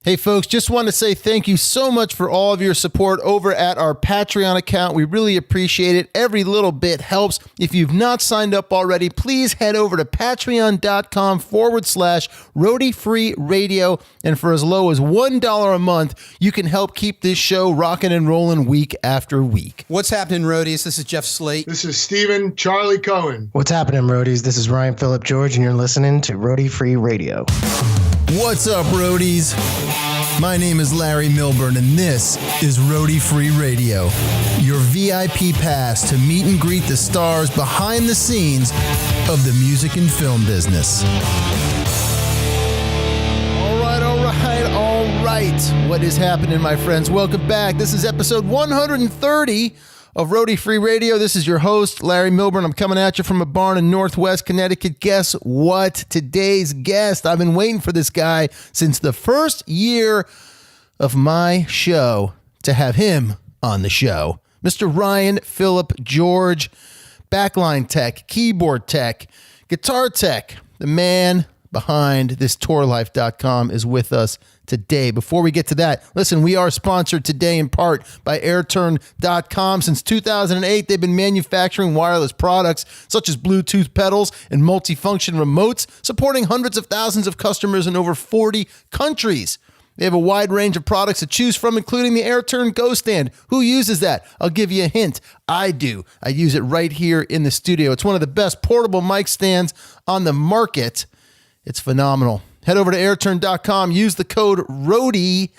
Hey folks, just want to say thank you so much for all of your support over at our Patreon account. We really appreciate it. Every little bit helps. If you've not signed up already, please head over to patreon.com/Roadie Free Radio. And for as low as $1 a month, you can help keep this show rocking and rolling week after week. What's happening, Roadies? This is Jeff Slate. This is Steven Charlie Cohen. What's happening, Roadies? This is Ryan Phillip George, and you're listening to Roadie Free Radio. What's up, Roadies? My name is Larry Milburn, and this is Roadie Free Radio, your VIP pass to meet and greet the stars behind the scenes of the music and film business. All right. What is happening, my friends? Welcome back. This is episode 130 of Roadie Free Radio. This is your host, Larry Milburn. I'm coming at you from a barn in Northwest Connecticut. Guess what? Today's guest, I've been waiting for this guy since the first year of my show to have him on the show. Mr. Ryan Phillip George, backline tech, keyboard tech, guitar tech, the man behind this tourlife.com is with us today. Before we get to that, listen, we are sponsored today in part by airturn.com. Since 2008, they've been manufacturing wireless products such as Bluetooth pedals and multifunction remotes, supporting hundreds of thousands of customers in over 40 countries. They have a wide range of products to choose from, including the AirTurn Go Stand. Who uses that? I'll give you a hint. I do. I use it right here in the studio. It's one of the best portable mic stands on the market. It's phenomenal. Head over to airturn.com. Use the code ROADIE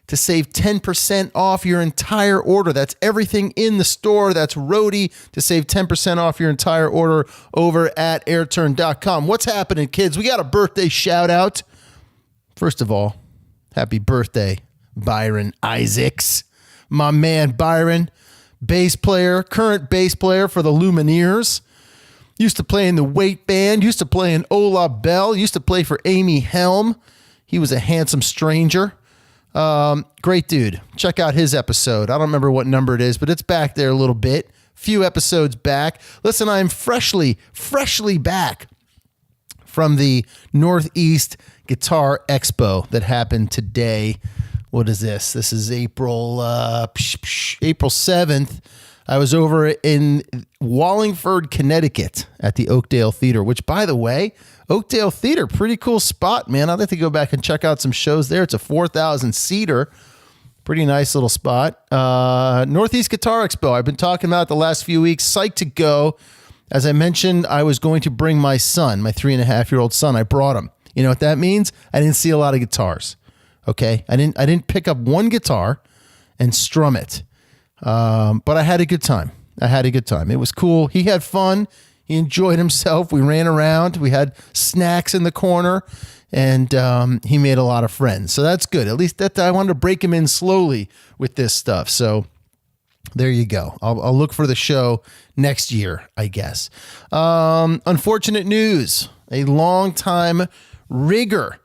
to save 10% off your entire order. That's everything in the store. That's ROADIE to save 10% off your entire order over at airturn.com. What's happening, kids? We got a birthday shout out. First of all, happy birthday, Byron Isaacs. My man, Byron, bass player, current bass player for the Lumineers. Used to play in the Weight Band, used to play in Ola Bell, used to play for Amy Helm. He was a handsome stranger. Great dude. Check out his episode. I don't remember what number it is, but it's back there a little bit. Few episodes back. Listen, I'm freshly back from the Northeast Guitar Expo that happened today. What is this? This is April 7th. I was over in Wallingford, Connecticut at the Oakdale Theater, which, by the way, Oakdale Theater, pretty cool spot, man. I'd like to go back and check out some shows there. It's a 4,000-seater. Pretty nice little spot. Northeast Guitar Expo. I've been talking about it the last few weeks. Psyched to go. As I mentioned, I was going to bring my son, my 3.5-year-old son. I brought him. You know what that means? I didn't see a lot of guitars. Okay? I didn't pick up one guitar and strum it. But I had a good time. It was cool. He had fun. He enjoyed himself. We ran around. We had snacks in the corner, and he made a lot of friends. So that's good. At least that I wanted to break him in slowly with this stuff. So there you go. I'll look for the show next year, I guess. Unfortunate news. A longtime rigger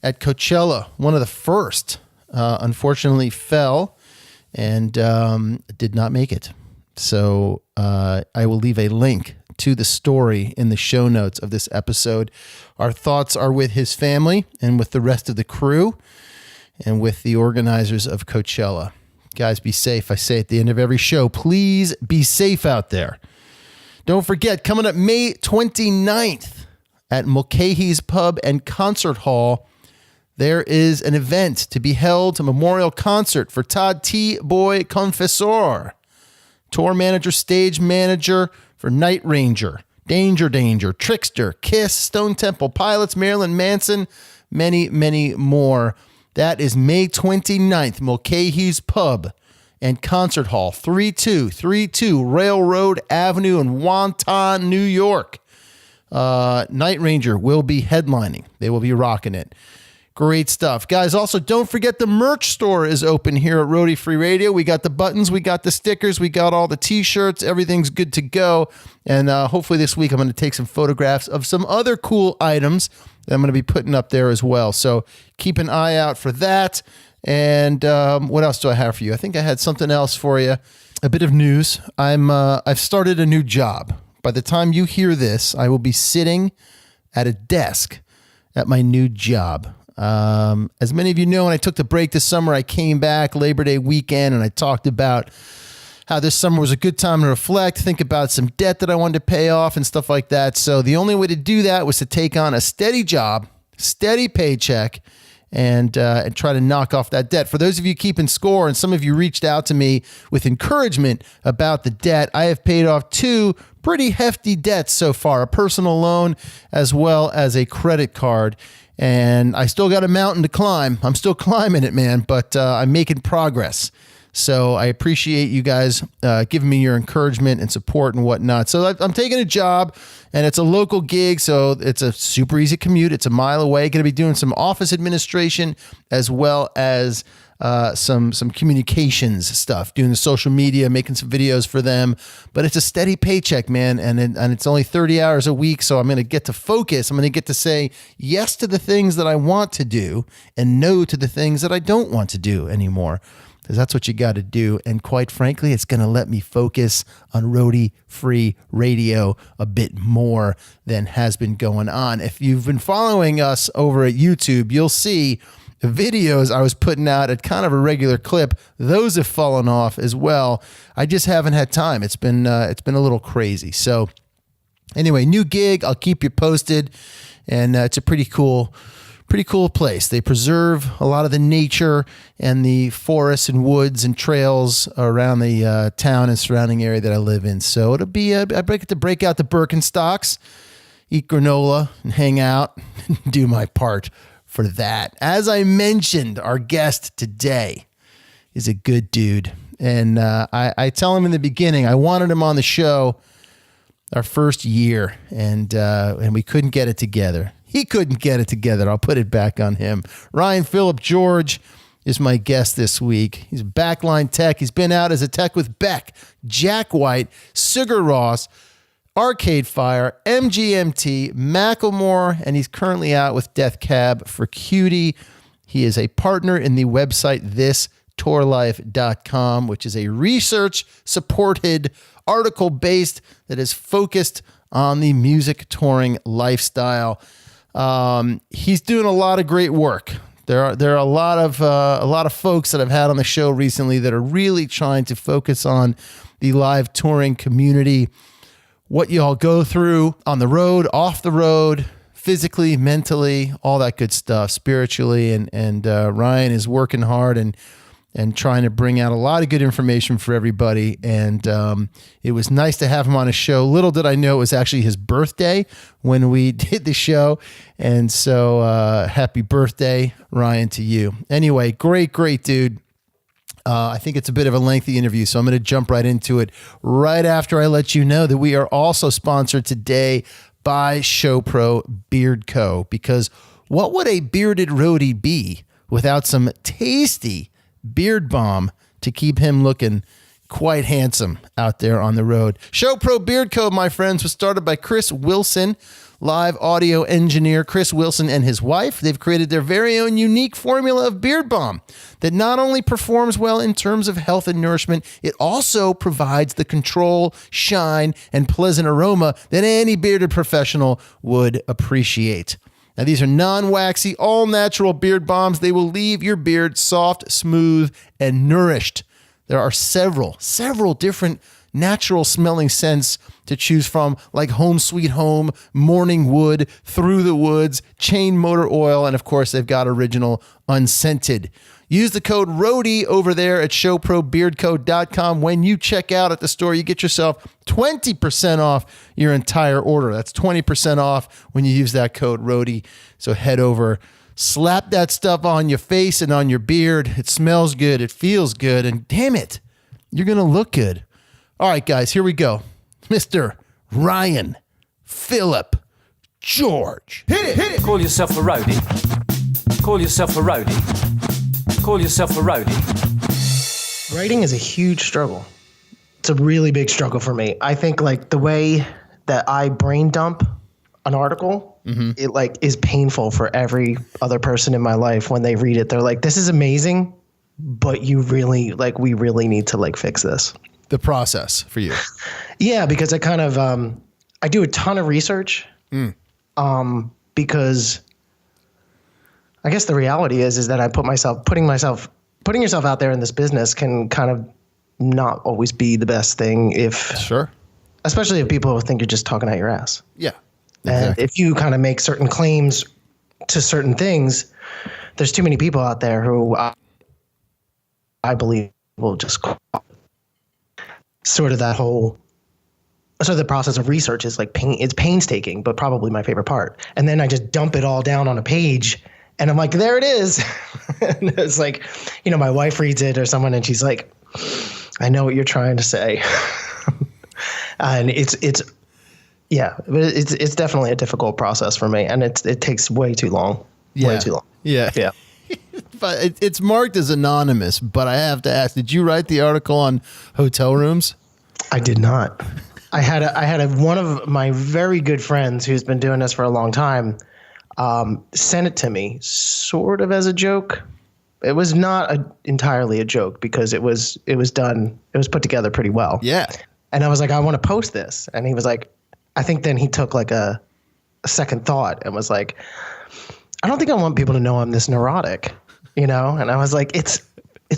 at Coachella, one of the first, unfortunately fell and did not make it. So I will leave a link to the story in the show notes of this episode. Our thoughts are with his family and with the rest of the crew and with the organizers of Coachella. Guys, be safe. I say at the end of every show, please be safe out there. Don't forget, coming up May 29th at Mulcahy's Pub and Concert Hall, there is an event to be held, a memorial concert for Todd T. Boy Confessor, tour manager, stage manager for Night Ranger, Danger, Trickster, Kiss, Stone Temple Pilots, Marilyn Manson, many, many more. That is May 29th, Mulcahy's Pub and Concert Hall, 3232 Railroad Avenue in Wonton, New York. Night Ranger will be headlining. They will be rocking it. Great stuff. Guys, also don't forget the merch store is open here at Roadie Free Radio. We got the buttons, we got the stickers, we got all the t-shirts. Everything's good to go. And hopefully this week I'm going to take some photographs of some other cool items that I'm going to be putting up there as well. So keep an eye out for that. And what else do I have for you? I think I had something else for you. A bit of news. I've started a new job. By the time you hear this, I will be sitting at a desk at my new job. As many of you know, when I took the break this summer, I came back Labor Day weekend and I talked about how this summer was a good time to reflect, think about some debt that I wanted to pay off and stuff like that. So the only way to do that was to take on a steady job, steady paycheck, and try to knock off that debt. For those of you keeping score, and some of you reached out to me with encouragement about the debt, I have paid off 2 pretty hefty debts so far, a personal loan as well as a credit card. And I still got a mountain to climb. I'm still climbing it, man, but I'm making progress. So I appreciate you guys giving me your encouragement and support and whatnot. So I'm taking a job, and it's a local gig, so it's a super easy commute. It's a mile away. Going to be doing some office administration as well as some communications stuff, doing the social media, making some videos for them. But it's a steady paycheck, man, and it's only 30 hours a week, so I'm going to get to focus. I'm going to get to say yes to the things that I want to do and no to the things that I don't want to do anymore. Because that's what you got to do. And quite frankly, it's going to let me focus on roadie-free radio a bit more than has been going on. If you've been following us over at YouTube, you'll see the videos I was putting out at kind of a regular clip. Those have fallen off as well. I just haven't had time. It's been a little crazy. So anyway, new gig. I'll keep you posted. And it's a pretty cool place. They preserve a lot of the nature and the forests and woods and trails around the town and surrounding area that I live in. So it'll be, I get to break out the Birkenstocks, eat granola and hang out and do my part for that. As I mentioned, our guest today is a good dude. And I tell him in the beginning, I wanted him on the show our first year, and we couldn't get it together. He couldn't get it together. I'll put it back on him. Ryan Phillip George is my guest this week. He's Backline Tech. He's been out as a tech with Beck, Jack White, Sigur Ros, Arcade Fire, MGMT, Macklemore, and he's currently out with Cab For Cutie. He is a partner in the website thistourlife.com, which is a research-supported article based that is focused on the music touring lifestyle. He's doing a lot of great work. There are a lot of folks that I've had on the show recently that are really trying to focus on the live touring community, what you all go through on the road, off the road, physically, mentally, all that good stuff, spiritually, and Ryan is working hard and trying to bring out a lot of good information for everybody. And it was nice to have him on a show. Little did I know it was actually his birthday when we did the show. And so happy birthday, Ryan, to you. Anyway, great dude. I think it's a bit of a lengthy interview, so I'm going to jump right into it right after I let you know that we are also sponsored today by ShowPro Beard Co. Because what would a bearded roadie be without some tasty beard balm to keep him looking quite handsome out there on the road? ShowPro Beard Co., my friends, was started by Chris Wilson, live audio engineer Chris Wilson and his wife. They've created their very own unique formula of beard balm that not only performs well in terms of health and nourishment, it also provides the control, shine, and pleasant aroma that any bearded professional would appreciate. Now, these are non-waxy, all-natural beard balms. They will leave your beard soft, smooth, and nourished. There are several different natural-smelling scents to choose from, like Home Sweet Home, Morning Wood, Through the Woods, Chain Motor Oil, and, of course, they've got original unscented. Use the code ROADIE over there at showprobeardco.com. When you check out at the store, you get yourself 20% off your entire order. That's 20% off when you use that code ROADIE. So head over, slap that stuff on your face and on your beard. It smells good. It feels good. And damn it, you're going to look good. All right, guys, here we go. Mr. Ryan Phillip George. Hit it. Call yourself a roadie. Call yourself a roadie. Call yourself a roadie. Writing is a huge struggle. It's a really big struggle for me. I think like the way that I brain dump an article, it like is painful for every other person in my life. When they read it, they're like, this is amazing, but we really need to like fix this. The process for you. Yeah, because I kind of, I do a ton of research because I guess the reality is that putting yourself out there in this business can kind of not always be the best thing especially if people think you're just talking out your ass. Yeah. And Exactly. if you kind of make certain claims to certain things, there's too many people out there who I believe will just sort of that whole. So the process of research is like it's painstaking, but probably my favorite part. And then I just dump it all down on a page and I'm like, there it is. And it's like, my wife reads it or someone and she's like, I know what you're trying to say. And it's definitely a difficult process for me. And it takes way too long. Yeah. Way too long. Yeah. Yeah. But it's marked as anonymous, but I have to ask, did you write the article on hotel rooms? I did not. I had one of my very good friends who's been doing this for a long time sent it to me sort of as a joke. It was not entirely a joke because it was put together pretty well. Yeah. And I was like, I want to post this. And he was like, I think then he took like a second thought and was like, I don't think I want people to know I'm this neurotic, And I was like, it's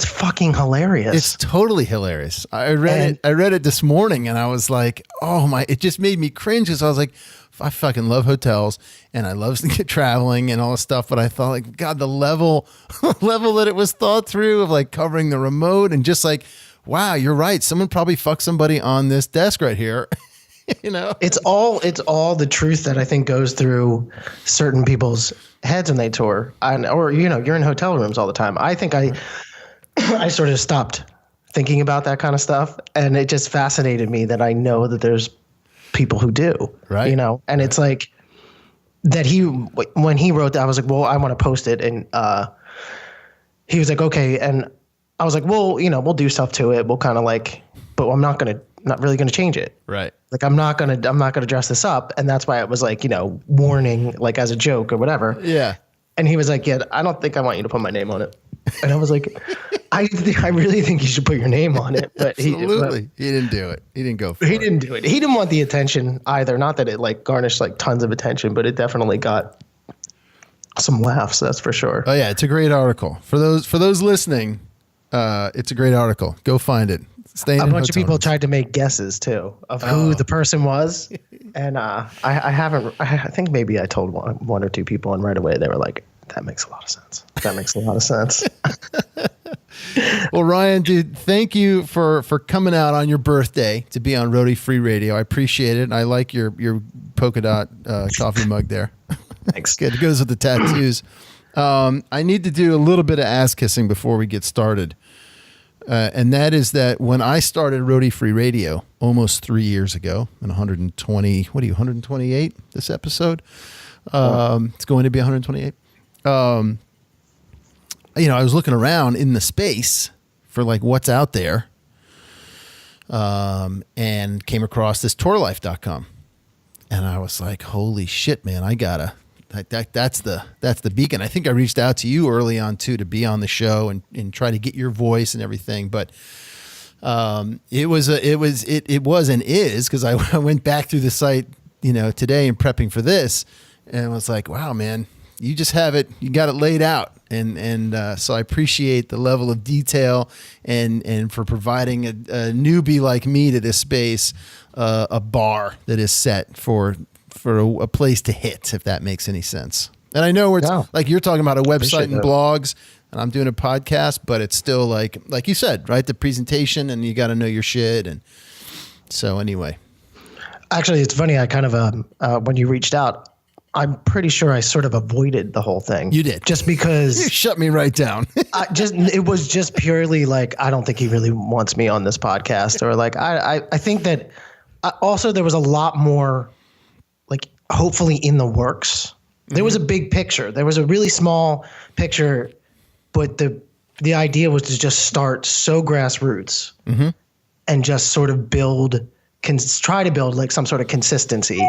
fucking hilarious. It's totally hilarious. I read it this morning and I was like, oh my, it just made me cringe because I was like, I fucking love hotels and I love traveling and all this stuff. But I thought like, God, the level that it was thought through of like covering the remote and just like, wow, you're right. Someone probably fucked somebody on this desk right here. It's all the truth that I think goes through certain people's heads when they tour or you're in hotel rooms all the time. I think I sort of stopped thinking about that kind of stuff. And it just fascinated me that I know that there's people who do, right. And it's like that when he wrote that, I was like, well, I want to post it. And he was like, okay. And I was like, well, we'll do stuff to it. We'll kind of like, but I'm not really going to change it. Right. Like, I'm not going to dress this up. And that's why it was like, warning, like as a joke or whatever. Yeah. And he was like, yeah, I don't think I want you to put my name on it. And I was like, I really think you should put your name on it. But He didn't do it. He didn't go for it. He didn't do it. He didn't want the attention either. Not that it like garnished like tons of attention, but it definitely got some laughs. That's for sure. Oh yeah. It's a great article for those listening. It's a great article. Go find it. A bunch of people tried to make guesses too of who the person was. And I think maybe I told one or two people and right away they were like, that makes a lot of sense. That makes a lot of sense. Well, Ryan, dude, thank you for coming out on your birthday to be on Roadie Free Radio. I appreciate it. I like your polka dot coffee mug there. Thanks. Good. It goes with the tattoos. I need to do a little bit of ass kissing before we get started. And that is that when I started Roadie Free Radio almost 3 years ago, in 128 this episode? It's going to be 128. I was looking around in the space for like what's out there, and came across this tourlife.com. And I was like, holy shit, man, I gotta, that's the beacon. I think I reached out to you early on too, to be on the show and try to get your voice and everything. But, it was and is, cause I went back through the site, today and prepping for this, and I was like, wow, man, you just have it, you got it laid out. And so I appreciate the level of detail and for providing a newbie like me to this space, a bar that is set for a place to hit, if that makes any sense. And I know it's like you're talking about a website and blogs, and I'm doing a podcast, but it's still like you said, right? The presentation, and you got to know your shit. And so anyway, actually, it's funny. I kind of, when you reached out, I'm pretty sure I sort of avoided the whole thing. You did. Just because you shut me right down. It was just purely like, I don't think he really wants me on this podcast, or like, I think that also there was a lot more like hopefully in the works. There was a big picture. There was a really small picture, but the idea was to just start so grassroots and just sort of try to build like some sort of consistency,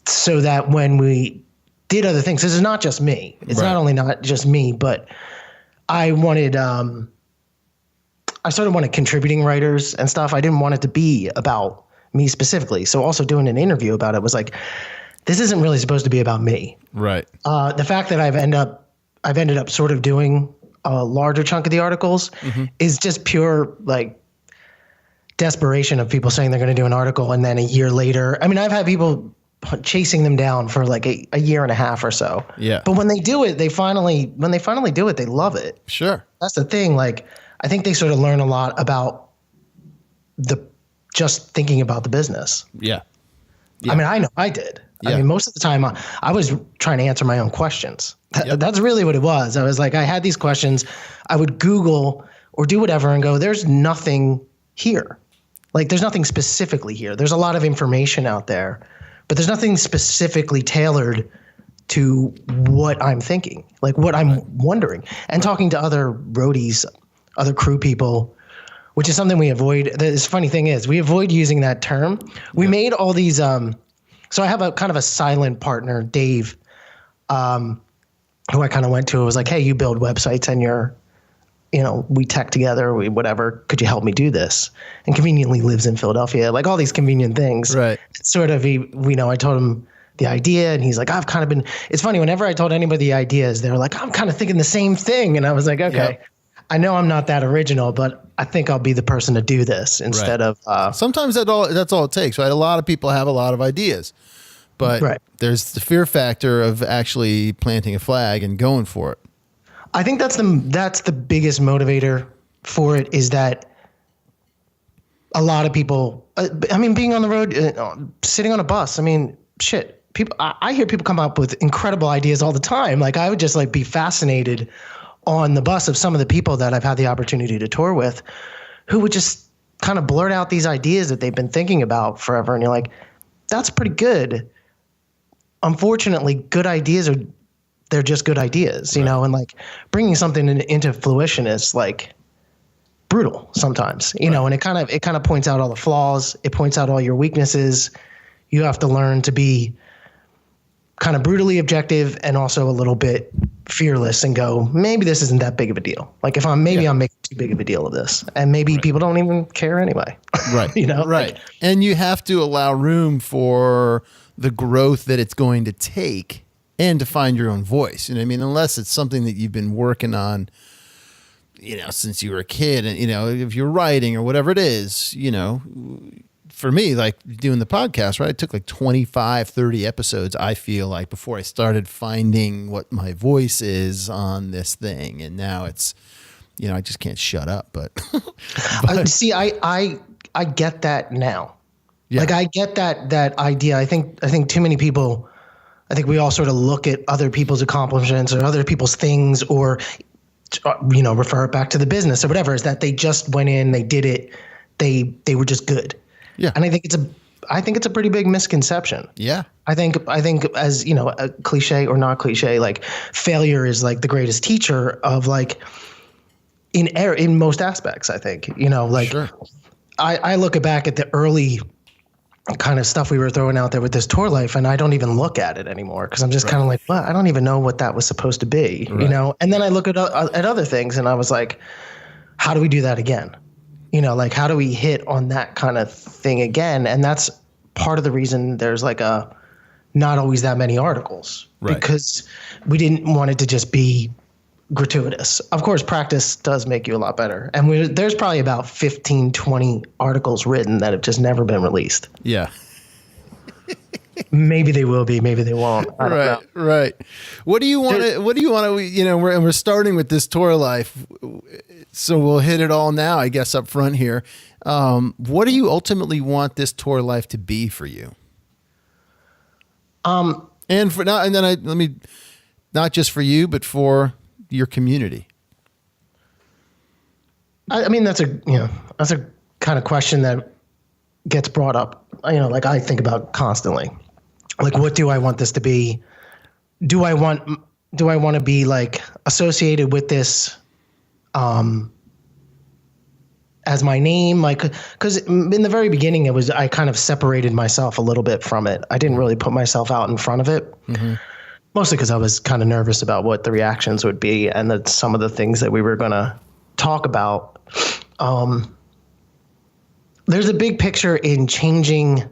so that when we did other things, this is not just me. It's not only not just me, but I wanted, I sort of wanted contributing writers and stuff. I didn't want it to be about me specifically. So also doing an interview about it was like, this isn't really supposed to be about me. Right. The fact that I've ended up I've ended up sort of doing a larger chunk of the articles is just pure like desperation of people saying they're going to do an article. And then a year later, I mean, I've had people chasing them down for like a year and a half or so. Yeah. But when they do it, when they finally do it, they love it. Sure. That's the thing. Like, I think they sort of learn a lot about just thinking about the business. Yeah. I mean, I know I did. Yeah. I mean, most of the time I was trying to answer my own questions. That's really what it was. I was like, I had these questions. I would Google or do whatever and go, there's nothing here. Like, there's nothing specifically here. There's a lot of information out there, but there's nothing specifically tailored to what I'm thinking, like what I'm wondering. And talking to other roadies, other crew people, which is something we avoid. The funny thing is we avoid using that term. We made all these so I have a kind of a silent partner, Dave, who I kind of went to. It was like, hey, you build websites and we tech together, whatever. Could you help me do this? And conveniently lives in Philadelphia, like all these convenient things. Right. Sort of, I told him the idea and he's like, I've kind of been, it's funny. Whenever I told anybody the ideas, they were like, I'm kind of thinking the same thing. And I was like, okay, I know I'm not that original, but I think I'll be the person to do this instead of. Sometimes that's all it takes, right? A lot of people have a lot of ideas, but there's the fear factor of actually planting a flag and going for it. I think that's the biggest motivator for it is that a lot of people, being on the road, sitting on a bus, shit, people, I hear people come up with incredible ideas all the time. Like I would just like be fascinated on the bus of some of the people that I've had the opportunity to tour with who would just kind of blurt out these ideas that they've been thinking about forever. And you're like, that's pretty good. Unfortunately, good ideas they're just good ideas, you know, and like bringing something into fruition is like brutal sometimes, you know, and it kind of points out all the flaws. It points out all your weaknesses. You have to learn to be kind of brutally objective and also a little bit fearless and go, maybe this isn't that big of a deal. Like I'm making too big of a deal of this and maybe people don't even care anyway. Right. You know? Right. Like, and you have to allow room for the growth that it's going to take and to find your own voice. You know what I mean? Unless it's something that you've been working on, since you were a kid and, if you're writing or whatever it is, for me, like doing the podcast, right? It took like 25, 30 episodes, I feel like, before I started finding what my voice is on this thing. And now it's, I just can't shut up, but. See, I get that now. Yeah. Like I get that idea. I think too many people, I think we all sort of look at other people's accomplishments or other people's things or, refer it back to the business or whatever, is that they just went in, they did it. They were just good. Yeah. And I think it's a pretty big misconception. Yeah. I think as, a cliche or not cliche, like failure is like the greatest teacher of like in most aspects, I think, sure. I look back at the early kind of stuff we were throwing out there with this tour life and I don't even look at it anymore because I'm just kind of like, well, I don't even know what that was supposed to be, and then I look at other things and I was like, how do we do that again? Like how do we hit on that kind of thing again? And that's part of the reason there's like not always that many articles, because we didn't want it to just be gratuitous. Of course, practice does make you a lot better. And there's probably about 15, 20 articles written that have just never been released. Yeah. Maybe they will be, maybe they won't. I don't know. Right. What do you want to, we're starting with this tour life. So we'll hit it all now, I guess, up front here. What do you ultimately want this tour life to be for you? And for now, and then let me, not just for you, but for your community. I mean, that's a kind of question that gets brought up, like I think about constantly. Like, what do I want this to be? Do I want to be like associated with this as my name? Like, because in the very beginning, I kind of separated myself a little bit from it. I didn't really put myself out in front of it, mostly because I was kind of nervous about what the reactions would be and some of the things that we were going to talk about. There's a big picture in changing.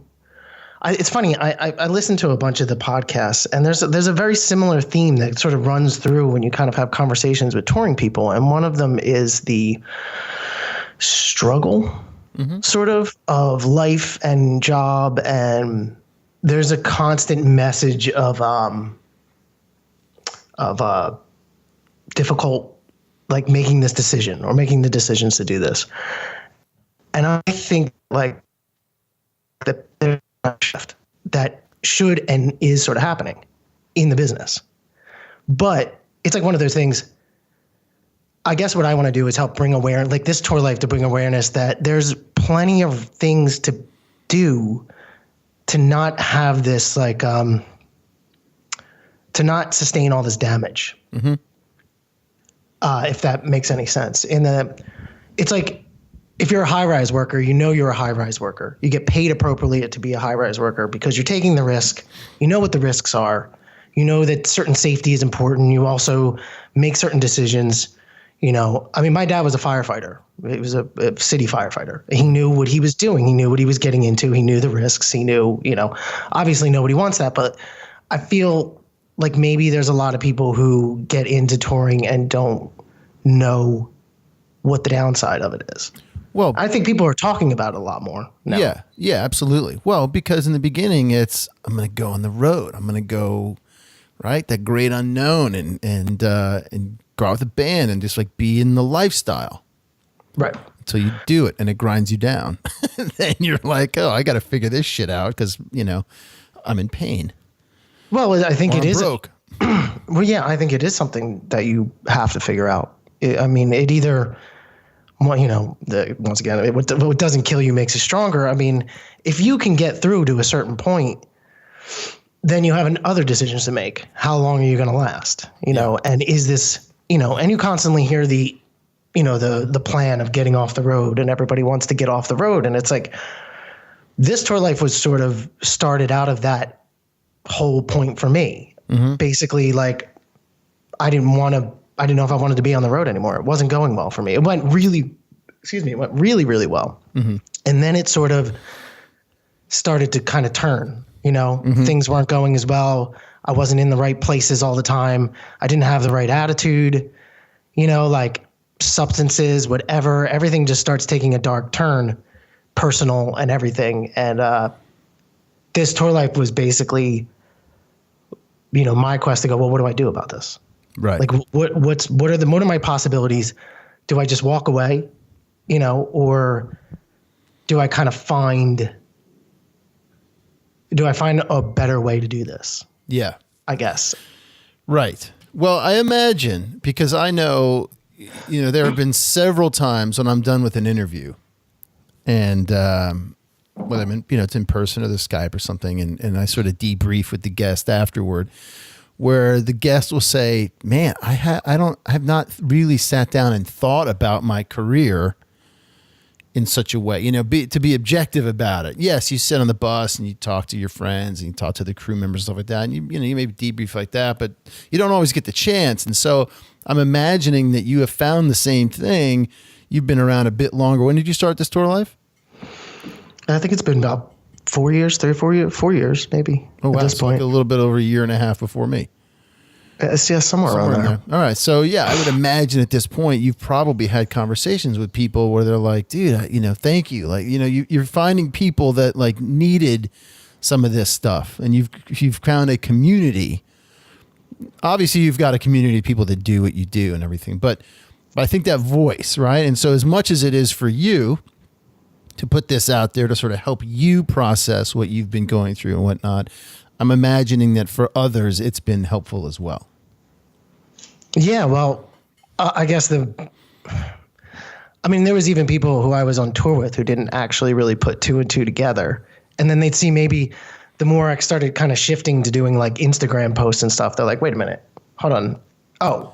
It's funny. I listened to a bunch of the podcasts, and there's a very similar theme that sort of runs through when you kind of have conversations with touring people. And one of them is the struggle sort of life and job. And there's a constant message of difficult, like making this decision or making the decisions to do this. And I think like that there's a shift that should and is sort of happening in the business. But it's like one of those things. I guess what I want to do is help bring awareness, like this tour life, to bring awareness that there's plenty of things to do to not have this like, to not sustain all this damage. If that makes any sense. It's like, if you're a high-rise worker, you know you're a high-rise worker. You get paid appropriately to be a high-rise worker because you're taking the risk. You know what the risks are. You know that certain safety is important. You also make certain decisions. You know, I mean, my dad was a firefighter. He was a city firefighter. He knew what he was doing. He knew what he was getting into. He knew the risks. He knew, you know, obviously nobody wants that. But I feel like maybe there's a lot of people who get into touring and don't know what the downside of it is. Well, I think people are talking about it a lot more now. Yeah, absolutely. Well, because in the beginning, it's I'm going to go on the road. I'm going to go, right, that great unknown, and go out with a band and just like be in the lifestyle, right? Until you do it and it grinds you down. Then you're like, oh, I got to figure this shit out because I'm in pain. Well, I think it is broke. Well, yeah, I think it is something that you have to figure out. I mean, it either. Well, once again, what doesn't kill you makes you stronger. I mean, if you can get through to a certain point, then you have other decisions to make. How long are you going to last? And is this, and you constantly hear the plan of getting off the road, and everybody wants to get off the road. And it's like, this tour life was sort of started out of that whole point for me. Basically, like, I didn't know if I wanted to be on the road anymore. It wasn't going well for me. It went really, really well. And then it sort of started to kind of turn, things weren't going as well. I wasn't in the right places all the time. I didn't have the right attitude, like substances, whatever, everything just starts taking a dark turn, personal and everything. And this tour life was basically, my quest to go, well, what do I do about this? Right. Like what are my possibilities? Do I just walk away, or do I kind of find a better way to do this? Yeah. I guess. Right. Well, I imagine, because I know, there have been several times when I'm done with an interview and, whether I'm in, it's in person or the Skype or something. And I sort of debrief with the guest afterward, where the guest will say, man, I have not really sat down and thought about my career in such a way, to be objective about it. Yes, you sit on the bus and you talk to your friends and you talk to the crew members and stuff like that. And you maybe debrief like that, but you don't always get the chance. And so I'm imagining that you have found the same thing. You've been around a bit longer. When did you start this tour life? I think it's been about 4 years, 4 years, maybe. Oh, wow. At this point. Like a little bit over a year and a half before me. Somewhere around there. All right. So yeah, I would imagine at this point, you've probably had conversations with people where they're like, dude, thank you. Like, you're finding people that like needed some of this stuff, and you've found a community. Obviously you've got a community of people that do what you do and everything, but I think that voice, right? And so as much as it is for you to put this out there to sort of help you process what you've been going through and whatnot, I'm imagining that for others, it's been helpful as well. Yeah, well, I guess there was even people who I was on tour with who didn't actually really put two and two together. And then they'd see maybe the more I started kind of shifting to doing like Instagram posts and stuff, they're like, wait a minute, hold on. Oh,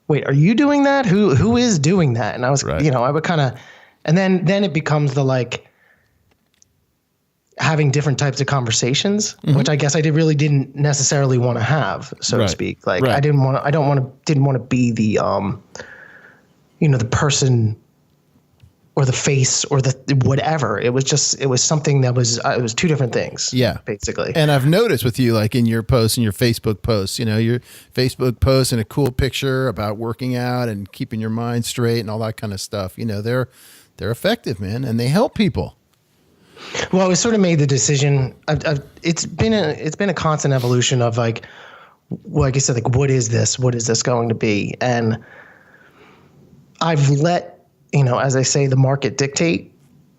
wait, are you doing that? Who is doing that? And I was, right. I would kind of, and then it becomes the like, having different types of conversations, which I guess I didn't necessarily want to have, so to speak. Like I didn't want to be the, the person or the face or the whatever. It was something that was, it was two different things. Yeah. Basically. And I've noticed with you, like in your posts and your Facebook posts, you know, your Facebook posts and a cool picture about working out and keeping your mind straight and all that kind of stuff. You know, they're effective, man, and they help people. Well, we sort of made the decision. It's been a constant evolution of like I said, like, what is this? What is this going to be? And I've let, you know, as I say, the market dictate.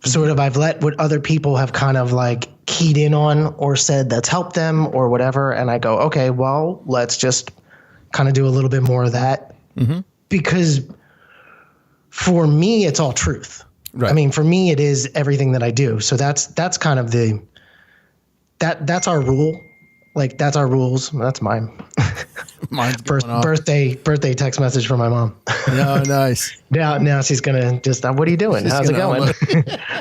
Sort of, I've let what other people have kind of like keyed in on or said that's helped them or whatever. And I go, okay, well, let's just kind of do a little bit more of that. Mm-hmm. Because for me, it's all truth. Right. I mean, for me, it is everything that I do. So that's kind of that's our rule. Like, that's our rules. That's mine. Mine's birthday text message from my mom. No, nice. Now she's gonna just, what are you doing? How's it going?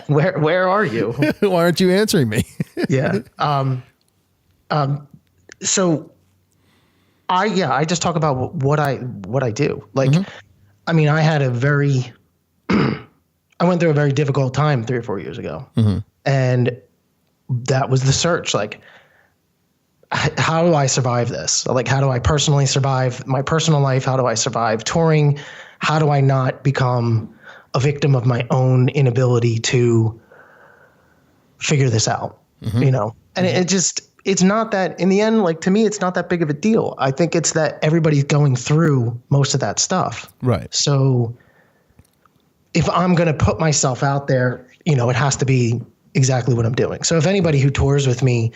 Where are you? Why aren't you answering me? Yeah. So I just talk about what I do. Like, mm-hmm. I mean, I went through a very difficult time 3 or 4 years ago, mm-hmm. and that was the search. Like, how do I survive this? Like, how do I personally survive my personal life? How do I survive touring? How do I not become a victim of my own inability to figure this out? Mm-hmm. You know, and it's not that, in the end, like, to me, it's not that big of a deal. I think it's that everybody's going through most of that stuff. Right. So if I'm going to put myself out there, you know, it has to be exactly what I'm doing. So if anybody who tours with me,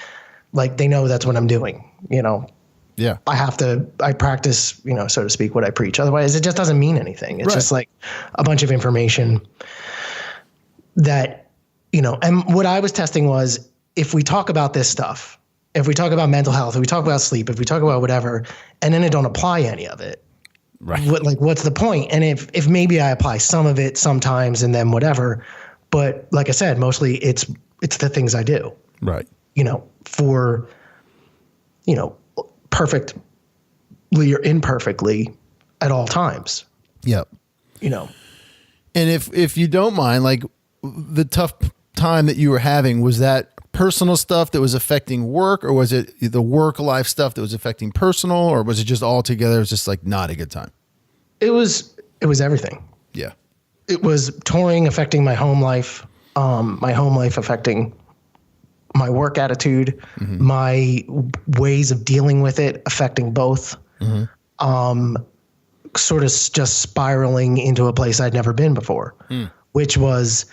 like, they know that's what I'm doing, you know. Yeah. I practice, you know, so to speak, what I preach. Otherwise, it just doesn't mean anything. It's just like a bunch of information that, you know, and what I was testing was, if we talk about this stuff, if we talk about mental health, if we talk about sleep, if we talk about whatever, and then I don't apply any of it, right? What's the point? And if maybe I apply some of it sometimes and then whatever, but like I said, mostly it's the things I do. Right. You know, for, you know, perfectly or imperfectly at all times. Yep. You know. And if you don't mind, like, the tough time that you were having, was that personal stuff that was affecting work, or was it the work life stuff that was affecting personal, or was it just all together? It was just like not a good time. It was everything. Yeah. It was touring affecting my home life affecting my work attitude, mm-hmm. my ways of dealing with it affecting both, mm-hmm. Sort of just spiraling into a place I'd never been before, which was,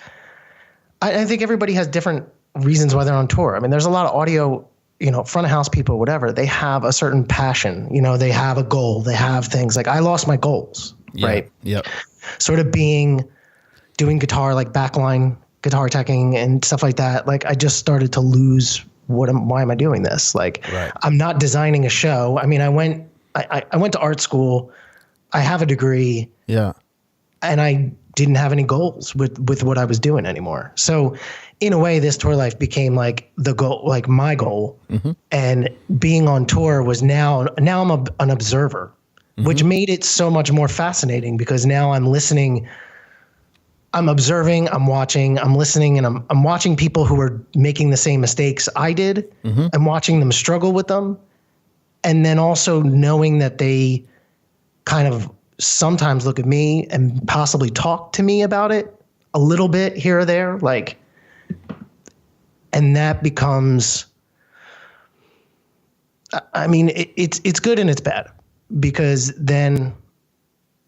I think everybody has different reasons why they're on tour. I mean, there's a lot of audio, you know, front of house people, whatever, they have a certain passion, you know, they have a goal, they have things. Like, I lost my goals, right? Yep. Sort of doing guitar, like backline guitar teching and stuff like that. Like, I just started to lose why am I doing this? Like, I'm not designing a show. I mean, I went to art school. I have a degree. Yeah. And I didn't have any goals with what I was doing anymore. So in a way, this tour life became like the goal, like my goal. Mm-hmm. And being on tour was now I'm an observer, mm-hmm. which made it so much more fascinating, because now I'm listening, I'm observing, I'm watching, I'm listening, and I'm watching people who are making the same mistakes I did. Mm-hmm. I'm watching them struggle with them. And then also knowing that they kind of sometimes look at me and possibly talk to me about it a little bit here or there. Like, and that becomes, I mean, it's good and it's bad, because then,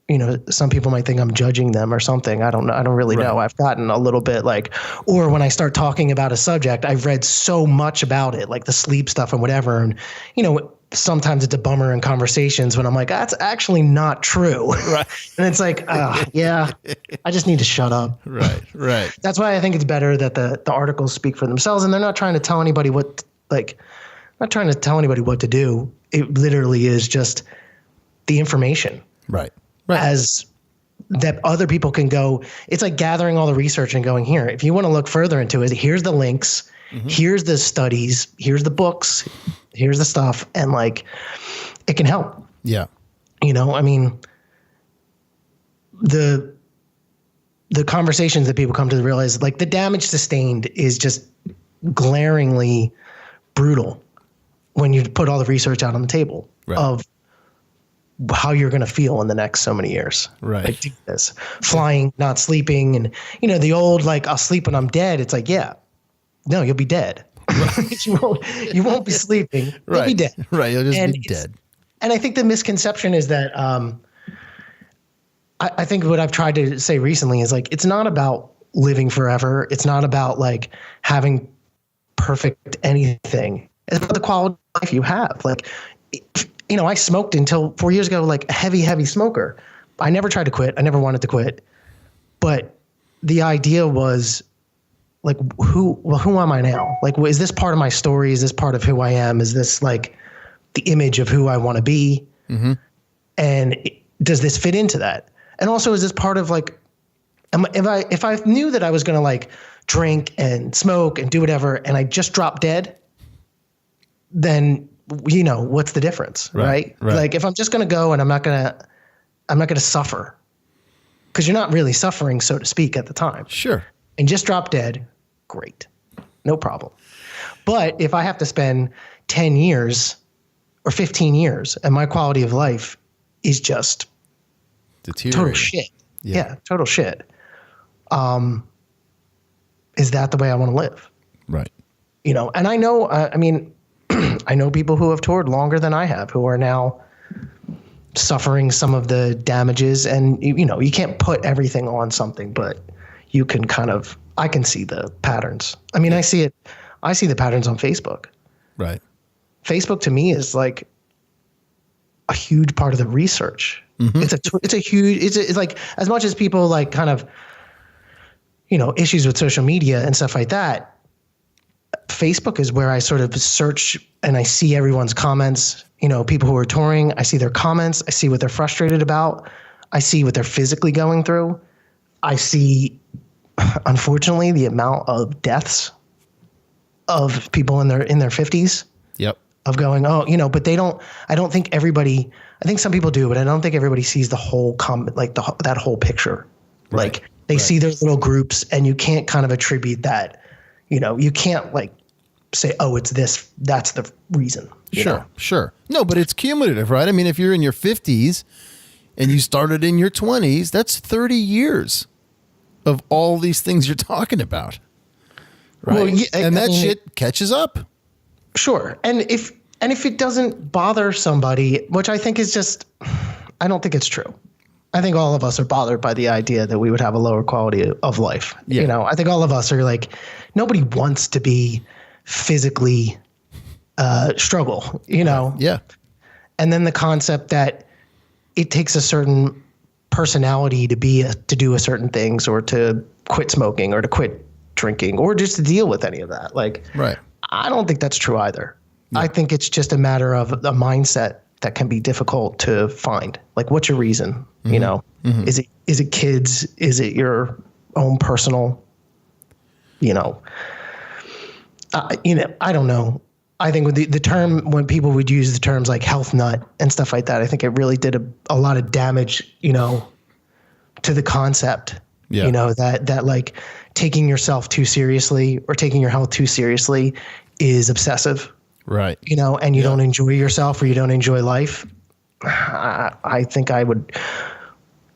you know, some people might think I'm judging them or something. I don't know. I don't really know. I've gotten a little bit like, or when I start talking about a subject, I've read so much about it, like the sleep stuff and whatever. And, you know, sometimes it's a bummer in conversations when I'm like, that's actually not true. Right. And it's like, yeah, I just need to shut up. Right. That's why I think it's better that the articles speak for themselves, and they're not trying to tell anybody what to do. It literally is just the information. Right. As that other people can go. It's like gathering all the research and going, here, if you want to look further into it, here's the links, mm-hmm. here's the studies, here's the books, here's the stuff. And like, it can help. Yeah. You know, I mean, the conversations that people come to realize, like the damage sustained is just glaringly brutal when you put all the research out on the table of how you're going to feel in the next so many years. Right. Like, do this, flying, not sleeping. And, you know, the old, like, I'll sleep when I'm dead. It's like, yeah, no, you'll be dead. Right. you won't be sleeping. You'll be dead. Right. You'll just be dead. And I think the misconception is that, I think what I've tried to say recently is like, it's not about living forever. It's not about like having perfect anything. It's about the quality of life you have. Like, you know, I smoked until 4 years ago, like a heavy smoker. I never tried to quit. I never wanted to quit. But the idea was like, who am I now? Like, is this part of my story? Is this part of who I am? Is this like the image of who I want to be? Mm-hmm. And does this fit into that? And also, is this part of like, if I knew that I was going to like drink and smoke and do whatever, and I just dropped dead, then, you know, what's the difference, right? Like if I'm just going to go and I'm not going to suffer, because you're not really suffering, so to speak, at the time. Sure. And just drop dead, great, no problem. But if I have to spend 10 years or 15 years and my quality of life is just total shit. Yeah, total shit. Is that the way I want to live? Right. You know, and I know, I mean, I know people who have toured longer than I have who are now suffering some of the damages, and you know, you can't put everything on something, but you can I can see the patterns. I mean, I see the patterns on Facebook. Right. Facebook to me is like a huge part of the research. Mm-hmm. It's like, as much as people like kind of, you know, issues with social media and stuff like that, Facebook is where I sort of search and I see everyone's comments, you know, people who are touring, I see their comments, I see what they're frustrated about, I see what they're physically going through. I see, unfortunately, the amount of deaths of people in their 50s. Yep. Of going, oh, you know, but I don't think everybody, I think some people do, but I don't think everybody sees the whole that whole picture. Right. Like they see their little groups, and you can't kind of attribute that, you know, you can't like say, oh, it's this, that's the reason. Sure. No, but it's cumulative, right? I mean, if you're in your 50s and you started in your 20s, that's 30 years of all these things you're talking about. Right. Well, yeah, and that shit catches up. Sure. And if it doesn't bother somebody, which I think is just, I don't think it's true. I think all of us are bothered by the idea that we would have a lower quality of life. Yeah. You know, I think all of us are like, nobody wants to be physically struggle, you know? Yeah. And then the concept that it takes a certain personality to do certain things, or to quit smoking, or to quit drinking, or just to deal with any of that. Like, right. I don't think that's true either. Yeah. I think it's just a matter of a mindset that can be difficult to find. Like, what's your reason? Mm-hmm. You know, mm-hmm. Is it kids? Is it your own personal, you know, I don't know. I think with the term, when people would use the terms like health nut and stuff like that, I think it really did a lot of damage, you know, to the concept. Yeah. You know, that like taking yourself too seriously or taking your health too seriously is obsessive. Right. You know, and you don't enjoy yourself, or you don't enjoy life. I think I would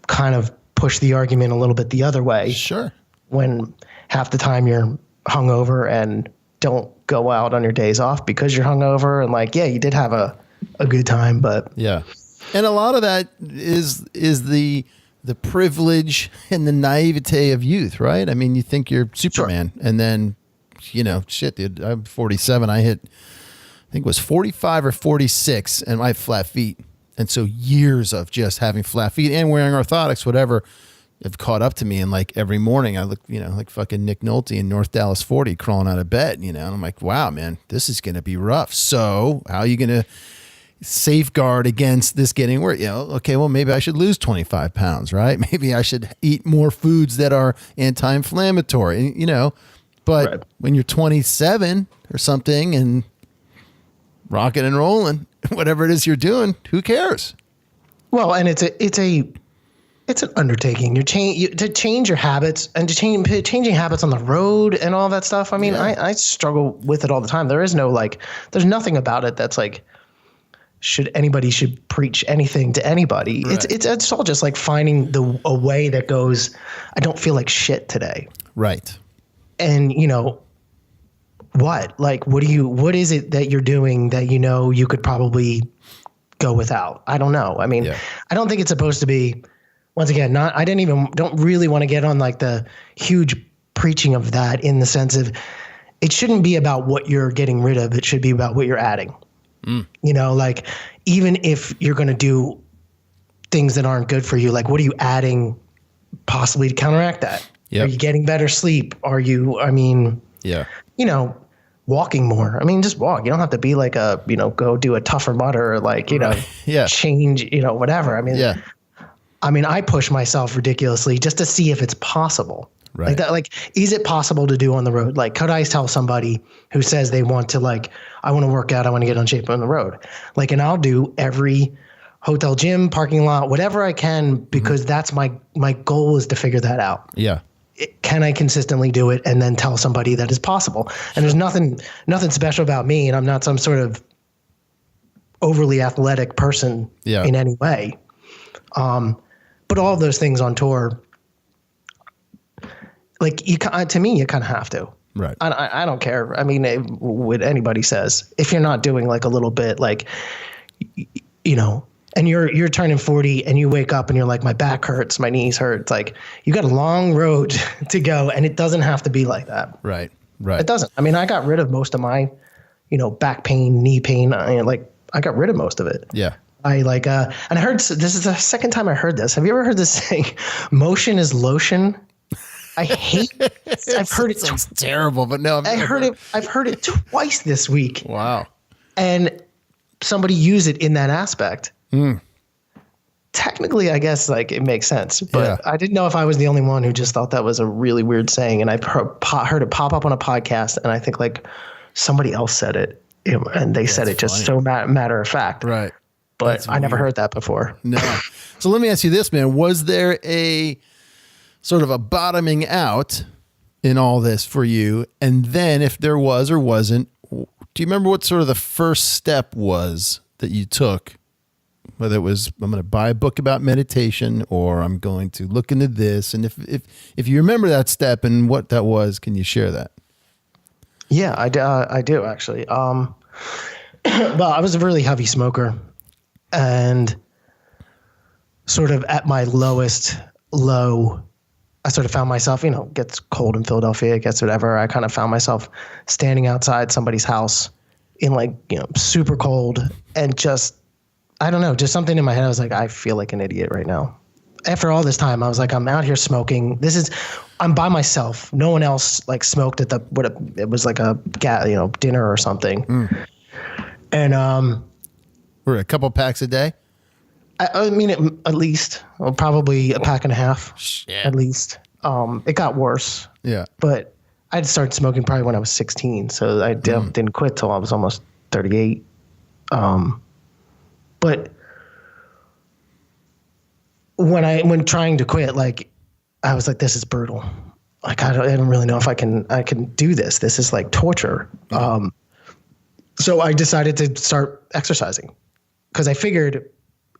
kind of push the argument a little bit the other way. Sure. When half the time you're hungover and don't go out on your days off because you're hungover, and like, yeah, you did have a good time, but yeah. And a lot of that is the privilege and the naivete of youth, right? I mean, you think you're Superman, sure. And then, you know, shit, dude, I'm 47. I think it was 45 or 46, and I have flat feet. And so years of just having flat feet and wearing orthotics, whatever, have caught up to me. And like every morning I look, you know, like fucking Nick Nolte in North Dallas 40 crawling out of bed, you know, and I'm like, wow, man, this is going to be rough. So how are you going to safeguard against this getting worse? You know, okay, well, maybe I should lose 25 pounds, right? Maybe I should eat more foods that are anti-inflammatory, you know, but right. When you're 27 or something and rocking and rolling, whatever it is you're doing, who cares? Well, and it's it's an undertaking. To change your habits and to changing habits on the road and all that stuff. I mean, I struggle with it all the time. There is no there's nothing about it that's like, anybody should preach anything to anybody. Right. It's all just like finding a way that goes, I don't feel like shit today. Right. And what is it that you're doing that you could probably go without? I don't know. I mean, I don't think it's supposed to be, once again, don't really want to get on like the huge preaching of that, in the sense of it shouldn't be about what you're getting rid of. It should be about what you're adding. Like even if you're going to do things that aren't good for you, like what are you adding possibly to counteract that? Yep. Are you getting better sleep? Are you, walking more? I mean, just walk. You don't have to be like go do a Tougher Mudder or change, whatever. I mean, I push myself ridiculously just to see if it's possible. Right. Is it possible to do on the road? Like, could I tell somebody who says they want to I want to work out, I want to get on shape on the road. And I'll do every hotel, gym, parking lot, whatever I can, because that's my goal is to figure that out. Yeah. Can I consistently do it and then tell somebody that is possible? And there's nothing special about me, and I'm not some sort of overly athletic person in any way. But all of those things on tour, to me, you kind of have to. Right. I don't care. I mean, what anybody says, if you're not doing a little bit, and you're turning 40 and you wake up and you're like, my back hurts, my knees hurt. You got a long road to go, and it doesn't have to be like that. Right. Right. It doesn't. I mean, I got rid of most of my, back pain, knee pain. I got rid of most of it. Yeah. And I heard, this is the second time I heard this. Have you ever heard this saying, motion is lotion? I hate it. I've heard it. Sounds terrible, but no. I've heard it twice this week. Wow. And somebody used it in that aspect. Technically, I guess it makes sense, but I didn't know if I was the only one who just thought that was a really weird saying. And I've heard it pop up on a podcast, and I think somebody else said it, and they said it just so matter of fact. Right. But I never heard that before. No. So let me ask you this, man. Was there a sort of a bottoming out in all this for you? And then if there was or wasn't, do you remember what sort of the first step was that you took? Whether it was, I'm going to buy a book about meditation, or I'm going to look into this. And if you remember that step and what that was, can you share that? Yeah, I do actually. Well, I was a really heavy smoker, and sort of at my lowest low, I sort of found myself, it gets cold in Philadelphia, it gets whatever. I kind of found myself standing outside somebody's house in super cold, and just, I don't know, just something in my head. I was like, I feel like an idiot right now. After all this time, I was like, I'm out here smoking. I'm by myself. No one else smoked at it was like a dinner or something. And we're a couple packs a day. I mean, at least probably a pack and a half. Shit. At least. It got worse. Yeah. But I'd started smoking probably when I was 16, so I didn't quit till I was almost 38. But when trying to quit, I was like, this is brutal. I don't really know if I can do this. This is torture. So I decided to start exercising, because I figured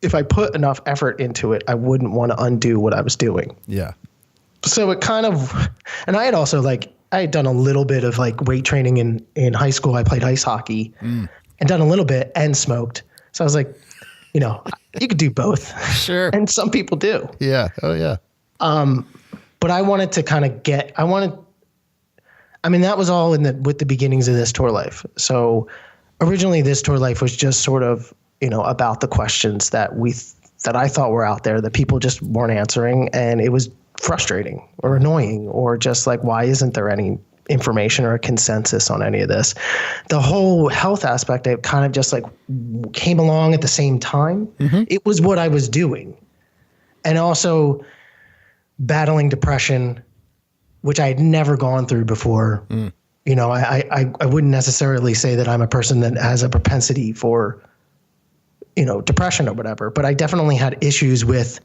if I put enough effort into it, I wouldn't want to undo what I was doing. Yeah. So it kind of, and I had also I had done a little bit of weight training in high school. I played ice hockey and done a little bit and smoked. So I was like, you could do both. Sure. And some people do. Yeah. Oh yeah. But I wanted to kind of that was all with the beginnings of this tour life. So originally this tour life was just sort of, about the questions that I thought were out there that people just weren't answering. And it was frustrating or annoying, or just why isn't there any information or a consensus on any of this? The whole health aspect, it kind of just came along at the same time. Mm-hmm. It was what I was doing. And also battling depression, which I had never gone through before. I wouldn't necessarily say that I'm a person that has a propensity for, depression or whatever, but I definitely had issues with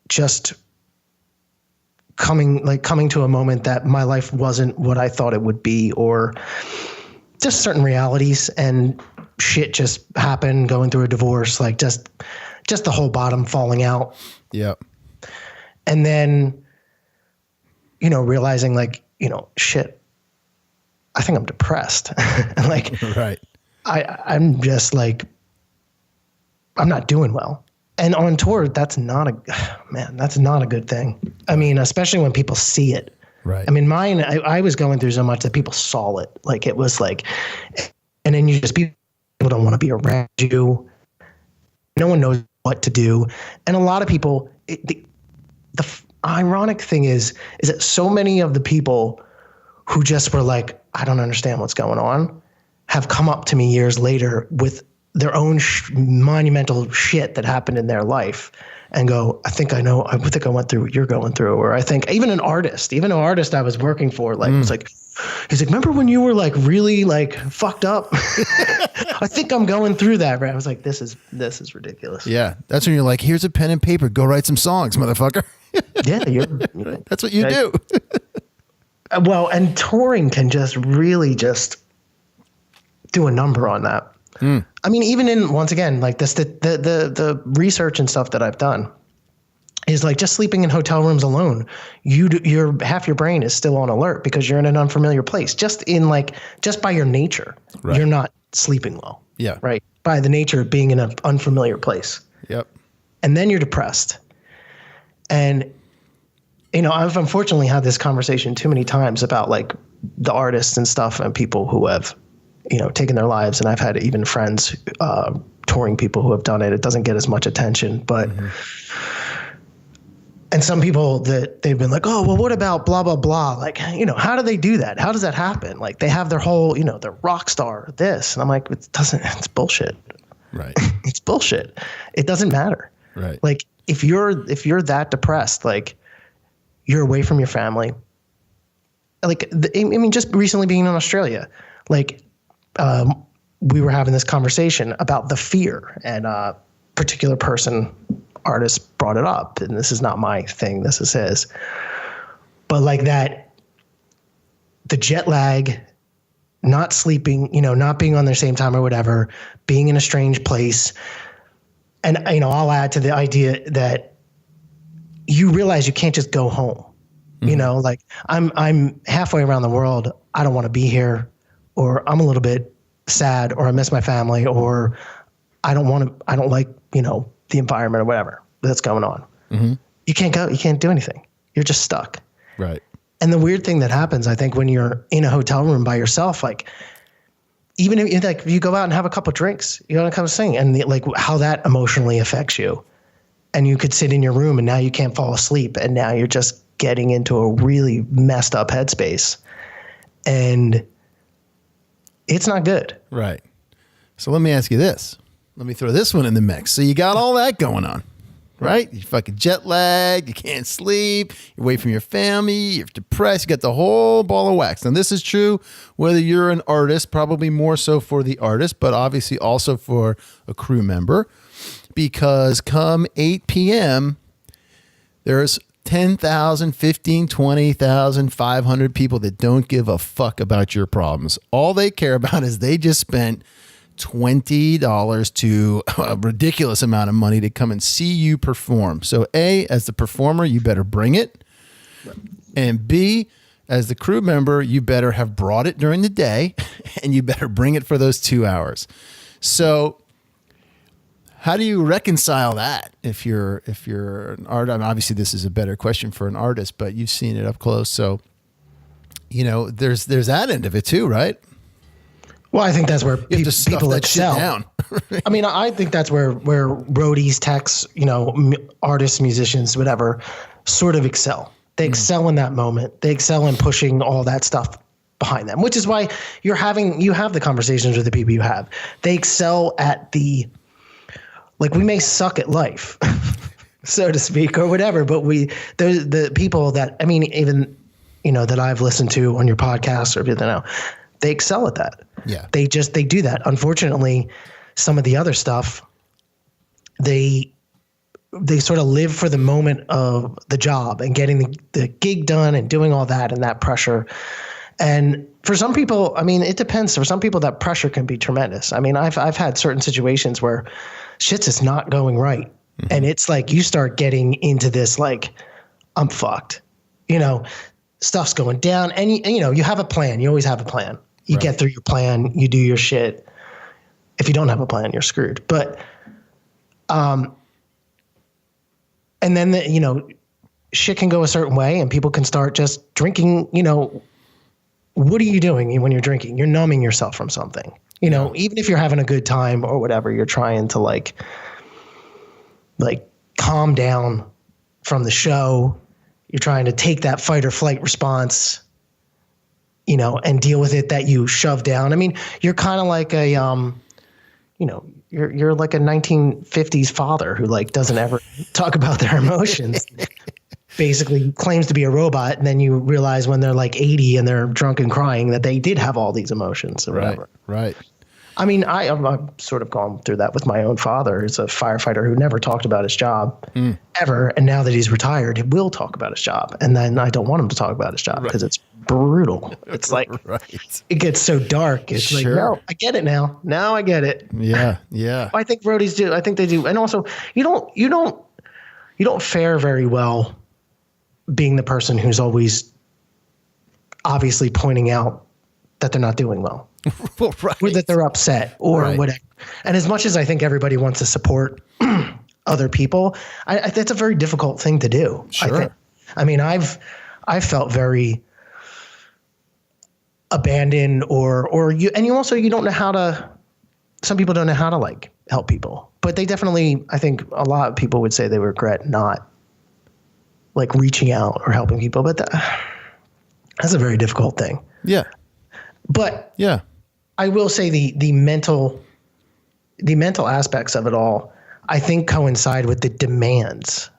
just coming to a moment that my life wasn't what I thought it would be, or just certain realities and shit just happened, going through a divorce, like just the whole bottom falling out. Yep. And then, realizing like, shit, I think I'm depressed. And like, Right. I'm just like, I'm not doing well. And on tour, that's not a good thing. I mean, especially when people see it. Right. I mean, mine, I was going through so much that people saw it. Like it was like, and then people don't want to be around you. No one knows what to do. And a lot of people, the ironic thing is that so many of the people who just were like, I don't understand what's going on, have come up to me years later with their own monumental shit that happened in their life and go, I think I went through what you're going through. Or I think even an artist I was working for, like, was like, he's like, remember when you were like really like fucked up? I think I'm going through that. Right. I was like, this is ridiculous. Yeah. That's when you're like, here's a pen and paper. Go write some songs, motherfucker. Yeah. That's what you do. Well, and touring can just really just do a number on that. I mean, even in, once again, like this, the research and stuff that I've done is like just sleeping in hotel rooms alone. Your half your brain is still on alert because you're in an unfamiliar place. Just by your nature, right. You're not sleeping well. Yeah. Right. By the nature of being in an unfamiliar place. Yep. And then you're depressed. And, I've unfortunately had this conversation too many times about like the artists and stuff and people who have, taken their lives. And I've had even friends, touring people who have done it. It doesn't get as much attention, but, and some people that they've been like, oh, well, what about blah, blah, blah? Like, how do they do that? How does that happen? Like they have their whole, they're rock star, this. And I'm like, it's bullshit. Right. It's bullshit. It doesn't matter. Right. Like if you're that depressed, like you're away from your family. Like, just recently being in Australia, like, we were having this conversation about the fear, and a particular artist brought it up, and this is not my thing, this is his. But like that, the jet lag, not sleeping, not being on the same time or whatever, being in a strange place. And, I'll add to the idea that you realize you can't just go home. Like I'm halfway around the world. I don't want to be here, or I'm a little bit sad, or I miss my family, or I don't like, the environment or whatever that's going on. Mm-hmm. You can't go, you can't do anything. You're just stuck. Right. And the weird thing that happens, I think, when you're in a hotel room by yourself, like even if you go out and have a couple of drinks, you want to come sing, and like how that emotionally affects you. And you could sit in your room and now you can't fall asleep. And now you're just getting into a really messed up headspace. And it's not good. Right. So let me ask you this. Let me throw this one in the mix. So you got all that going on, right? You fucking jet lag. You can't sleep. You're away from your family. You're depressed. You got the whole ball of wax. And this is true whether you're an artist, probably more so for the artist, but obviously also for a crew member. Because come 8 p.m., there's 10,000, 15, 20,000, 500 people that don't give a fuck about your problems. All they care about is they just spent $20 to a ridiculous amount of money to come and see you perform. So A, as the performer, you better bring it. And B, as the crew member, you better have brought it during the day and you better bring it for those 2 hours. So how do you reconcile that if you're an artist? I mean, obviously this is a better question for an artist, but you've seen it up close. So, there's that end of it too, right? Well, I think that's where people excel. Down. I mean, I think that's where roadies, techs, artists, musicians, whatever, sort of excel. They excel in that moment. They excel in pushing all that stuff behind them, which is why you have the conversations with the people you have. They excel at like we may suck at life, so to speak, or whatever, but the people that, I mean, even, that I've listened to on your podcast or everything, they excel at that. Yeah. They do that. Unfortunately, some of the other stuff, they they sort of live for the moment of the job and getting the gig done and doing all that and that pressure. And for some people, I mean, it depends. For some people, that pressure can be tremendous. I mean, I've had certain situations where shit's just not going right. Mm-hmm. And it's like you start getting into this, like, I'm fucked. You know, stuff's going down. And you know, you have a plan. You always have a plan. You get through your plan. You do your shit. If you don't have a plan, you're screwed. But, and then, you know, shit can go a certain way and people can start just drinking, you know. What are you doing when you're drinking? You're numbing yourself from something, you know, even if you're having a good time or whatever, you're trying to like calm down from the show. You're trying to take that fight or flight response, you know, and deal with it that you shove down. I mean, you're kind of like a, you know, you're like a 1950s father who like doesn't ever talk about their emotions. Basically claims to be a robot, and then you realize when they're like 80 and they're drunk and crying that they did have all these emotions or whatever. Right. I mean, I've sort of gone through that with my own father. He's a firefighter who never talked about his job ever, and now that he's retired, he will talk about his job. And then I don't want him to talk about his job because it's brutal. It's like it gets so dark. It's like, no, I get it now. Now I get it. Yeah. I think roadies do. I think they do. And also, you don't fare very well being the person who's always obviously pointing out that they're not doing well. Or that they're upset or whatever. And as much as I think everybody wants to support other people, that's a very difficult thing to do. Sure. I mean, I've felt very abandoned or you don't know how to, some people don't know how to like help people, but they definitely, I think a lot of people would say they regret not like reaching out or helping people, but that's a very difficult thing. Yeah. But yeah, I will say the mental aspects of it all, I think coincide with the demands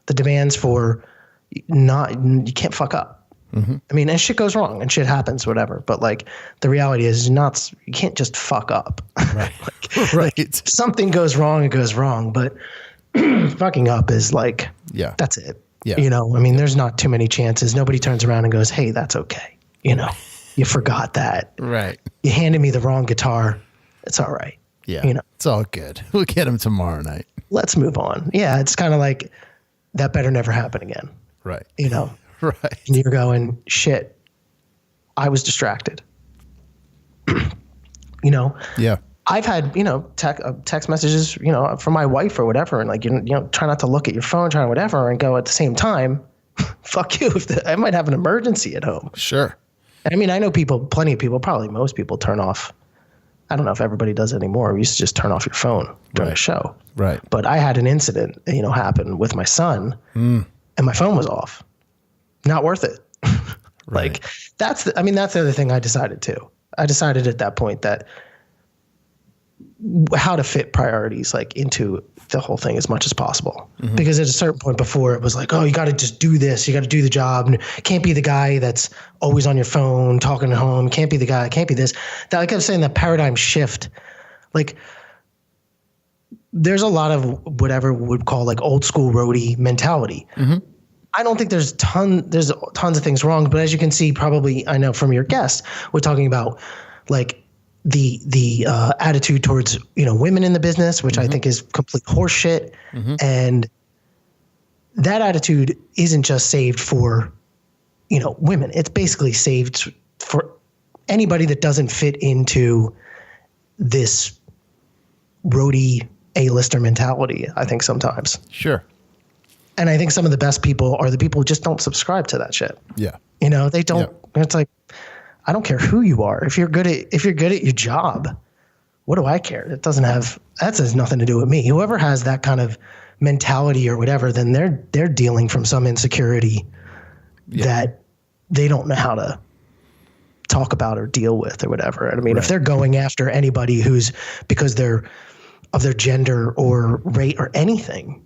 for you can't fuck up. Mm-hmm. I mean, and shit goes wrong and shit happens, whatever. But like the reality is you can't just fuck up. Right. Like, something goes wrong, it goes wrong. But fucking up is like, that's it. Yeah. You know, I mean, there's not too many chances. Nobody turns around and goes, hey, that's okay. You know, you forgot that. Right. You handed me the wrong guitar. It's all right. Yeah. You know, it's all good. We'll get him tomorrow night. Let's move on. Yeah. It's kind of like that better never happen again. Right. You know, right. And you're going, shit, I was distracted. You know? Yeah. I've had, you know, text messages, you know, from my wife or whatever. And like, you know, try not to look at your phone, try whatever, and go at the same time, fuck you. I might have an emergency at home. Sure. I mean, I know plenty of people, probably most people turn off. I don't know if everybody does it anymore. We used to just turn off your phone during a show. Right. But I had an incident, you know, happen with my son and my phone was off. Not worth it. Like that's the other thing I decided too. I decided at that point that how to fit priorities like into the whole thing as much as possible. Mm-hmm. Because at a certain point before it was like, oh, you got to just do this. You got to do the job. And can't be the guy that's always on your phone talking at home. Can't be the guy. Can't be this. That, like I was saying, that paradigm shift, like there's a lot of whatever we would call like old school roadie mentality. Mm-hmm. I don't think there's tons of things wrong, but as you can see, probably I know from your guest, we're talking about like the attitude towards, you know, women in the business, which I think is complete horseshit. Mm-hmm. And that attitude isn't just saved for, you know, women. It's basically saved for anybody that doesn't fit into this roadie A-lister mentality, I think sometimes. Sure. And I think some of the best people are the people who just don't subscribe to that shit. Yeah. You know, they don't, it's like, I don't care who you are. If you're good at your job, what do I care? That has nothing to do with me. Whoever has that kind of mentality or whatever, then they're dealing from some insecurity that they don't know how to talk about or deal with or whatever. I mean, if they're going after anybody who's because they're of their gender or rate or anything,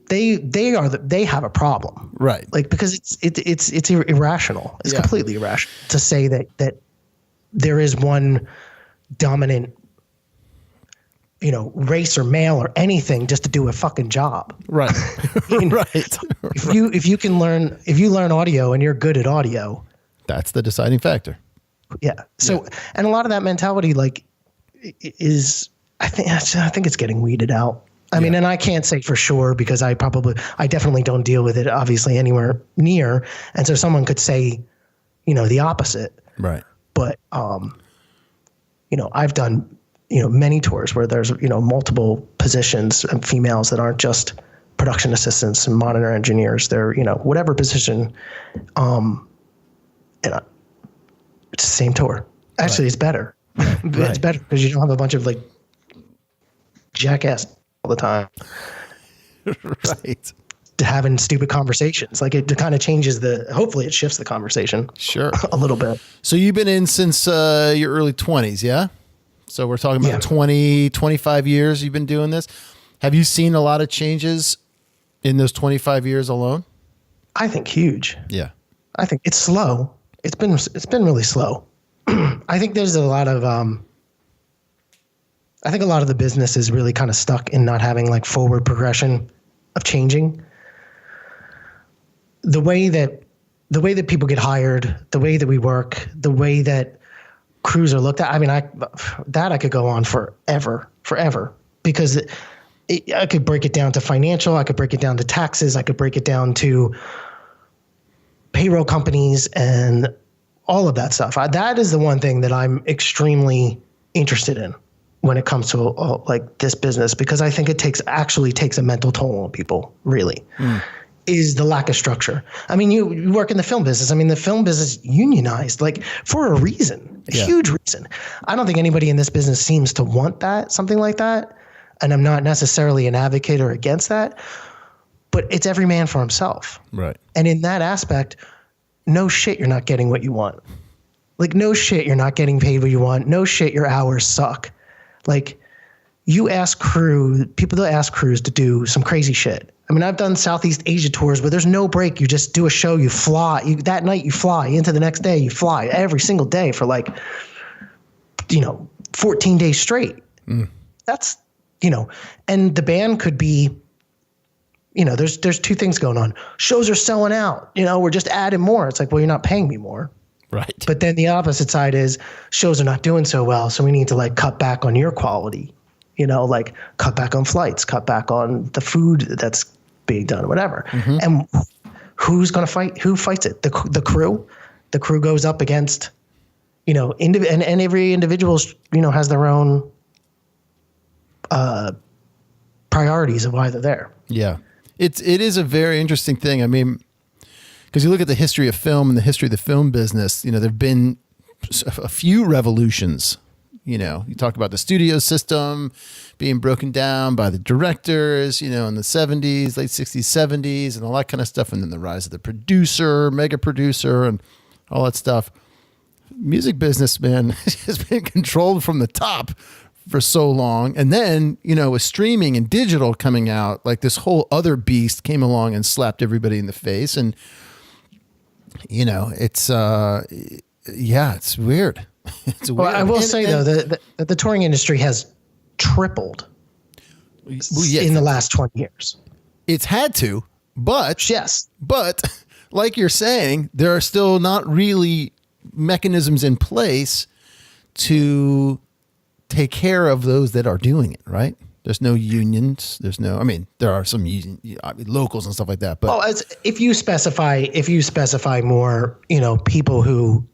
they have a problem, right? Like because it's irrational. It's completely irrational to say that there is one dominant, race or male or anything just to do a fucking job. Right. Right. If you learn audio and you're good at audio, that's the deciding factor. Yeah. So, and a lot of that mentality, like, is, I think it's getting weeded out. I mean, and I can't say for sure because I definitely don't deal with it obviously anywhere near. And so someone could say, the opposite. Right. But, I've done, many tours where there's, multiple positions and females that aren't just production assistants and monitor engineers. They're, whatever position. And it's the same tour. Actually, It's better. It's better because you don't have a bunch of like jackass all the time. Right. Having stupid conversations. Like it kind of changes hopefully it shifts the conversation. Sure. A little bit. So you've been in since your early 20s, yeah? So we're talking about 20, 25 years you've been doing this. Have you seen a lot of changes in those 25 years alone? I think huge. Yeah. I think it's slow. It's been really slow. I think there's a lot of I think a lot of the business is really kind of stuck in not having like forward progression of changing. The way that people get hired, the way that we work, the way that crews are looked at. I mean, I could go on forever, because I could break it down to financial. I could break it down to taxes. I could break it down to payroll companies and all of that stuff. That is the one thing that I'm extremely interested in when it comes to like this business, because I think it actually takes a mental toll on people, really, is the lack of structure. I mean, you work in the film business. I mean, the film business unionized like for a reason, a huge reason. I don't think anybody in this business seems to want something like that. And I'm not necessarily an advocate or against that, but it's every man for himself. Right. And in that aspect, no shit, you're not getting what you want. Like, no shit, you're not getting paid what you want. No shit, your hours suck. Like, people that ask crews to do some crazy shit. I mean, I've done Southeast Asia tours where there's no break. You just do a show, you fly. That night you fly. Into the next day you fly. Every single day for like, 14 days straight. That's, and the band could be, there's two things going on. Shows are selling out. We're just adding more. It's like, well, you're not paying me more. Right. But then the opposite side is shows are not doing so well, so we need to like cut back on your quality. Like cut back on flights, cut back on the food that's being done, whatever. Mm-hmm. And who's going to fight? Who fights it? The crew. The crew goes up against, and every individual, has their own priorities of why they're there. Yeah. It is a very interesting thing. I mean, because you look at the history of film and the history of the film business, there've been a few revolutions. You talk about the studio system being broken down by the directors, in the 70s, late 60s, 70s, and all that kind of stuff. And then the rise of the producer, mega producer, and all that stuff. Music business, man, has been controlled from the top for so long. And then, with streaming and digital coming out, like this whole other beast came along and slapped everybody in the face. And, it's, it's weird. It's weird. Well, I will say though that the touring industry has tripled in the last 20 years. It's had to, but yes, but like you're saying, there are still not really mechanisms in place to take care of those that are doing it, right? There's no unions. There are some locals and stuff like that. But if you specify more, people who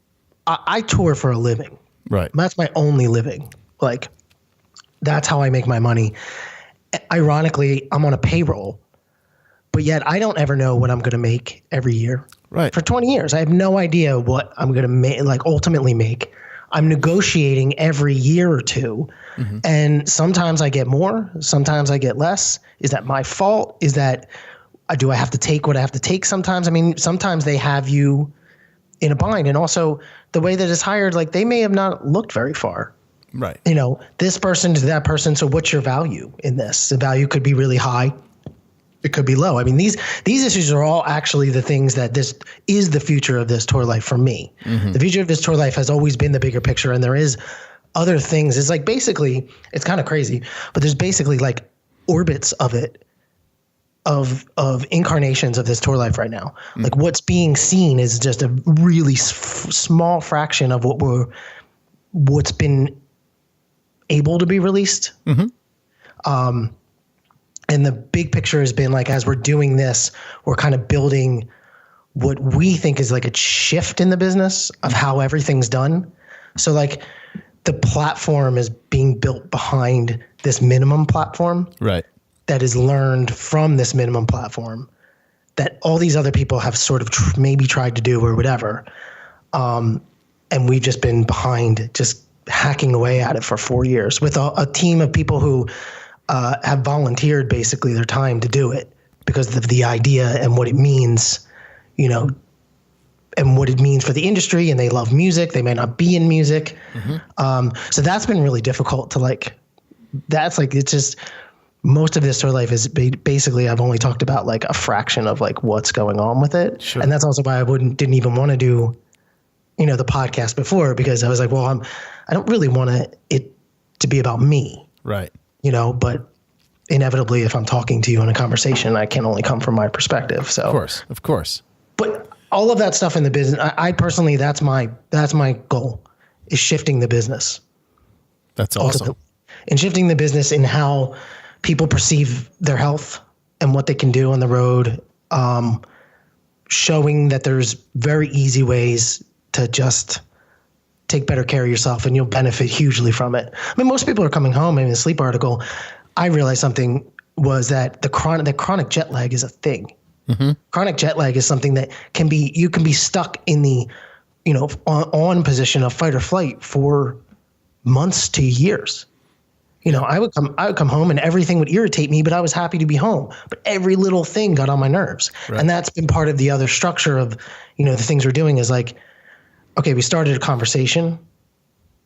I tour for a living, right? That's my only living. Like, that's how I make my money. Ironically, I'm on a payroll, but yet I don't ever know what I'm going to make every year. Right. For 20 years, I have no idea what I'm going to ultimately make. I'm negotiating every year or two. Mm-hmm. And sometimes I get more, sometimes I get less. Is that my fault? Is that, do I have to take what I have to take sometimes? I mean, sometimes they have you in a bind. And also the way that it's hired, like they may have not looked very far. Right. This person to that person. So what's your value in this? The value could be really high. It could be low. I mean, these issues are all actually the things that this is the future of this tour life for me. Mm-hmm. The future of this tour life has always been the bigger picture. And there is other things. It's like basically, it's kind of crazy, but there's basically like orbits of it, of incarnations of this tour life right now. Like what's being seen is just a really small fraction of what's been able to be released. And the big picture has been like, as we're doing this, we're kind of building what we think is like a shift in the business of how everything's done. So like the platform is being built behind this minimum platform. Right. That is learned from this minimum platform that all these other people have sort of maybe tried to do or whatever. And we've just been behind, just hacking away at it for 4 years with a team of people who have volunteered basically their time to do it because of the idea and what it means, you know, and what it means for the industry. And they love music. They may not be in music. So that's been really difficult to like, that's like, it's just, most of this tour life is basically, I've only talked about like a fraction of like what's going on with it. Sure. And that's also why I didn't even want to do, you know, the podcast before, because I was like, well, I don't really want it to be about me. Right. You know, but inevitably if I'm talking to you in a conversation, I can only come from my perspective. So of course. But all of that stuff in the business, I personally, that's my goal, is shifting the business. That's awesome. Ultimately. And shifting the business in how people perceive their health and what they can do on the road, showing that there's very easy ways to just take better care of yourself and you'll benefit hugely from it. I mean, most people are coming home. In the sleep article, I realized something was that the chronic jet lag is a thing. Chronic jet lag is something that you can be stuck in the, you know, on position of fight or flight for months to years. You know, I would come home and everything would irritate me, but I was happy to be home. But every little thing got on my nerves. Right. And that's been part of the other structure of, you know, the things we're doing is like, okay, we started a conversation.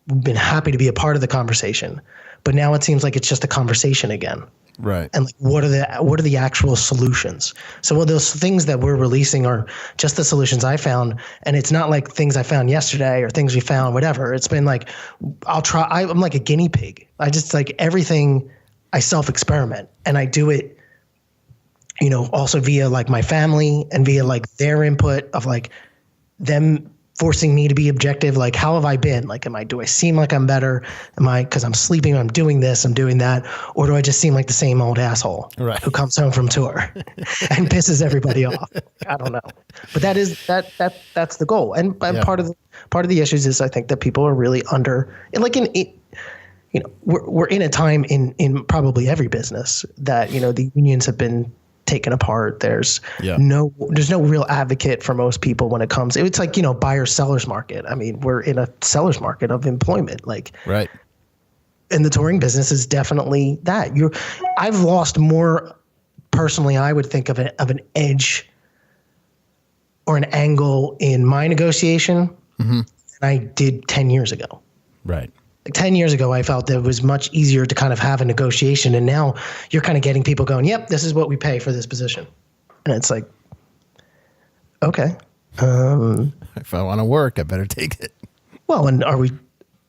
We've been happy to be a part of the conversation, but now it seems like it's just a conversation again. Right. And like, what are the actual solutions? So well, those things that we're releasing are just the solutions I found. And it's not like things I found yesterday or things we found, whatever. It's been like, I'm like a guinea pig. I just like everything I self-experiment and I do it, you know, also via like my family and via like their input of like them forcing me to be objective. Like, how have I been? Like, do I seem like I'm better? Cause I'm sleeping, I'm doing this, I'm doing that. Or do I just seem like the same old asshole who comes home from tour and pisses everybody off? I don't know. But that's the goal. And part of the issues is I think that people are really you know, we're in a time in probably every business that, you know, the unions have been taken apart. There's no real advocate for most people when it comes. It's like, you know, buyer seller's market. I mean, we're in a seller's market of employment. Like, right. And the touring business is definitely that. I've lost more personally, I would think of an edge or an angle in my negotiation than I did 10 years ago. Right. Like 10 years ago, I felt that it was much easier to kind of have a negotiation. And now you're kind of getting people going, yep, this is what we pay for this position. And it's like, okay. If I want to work, I better take it. Well, and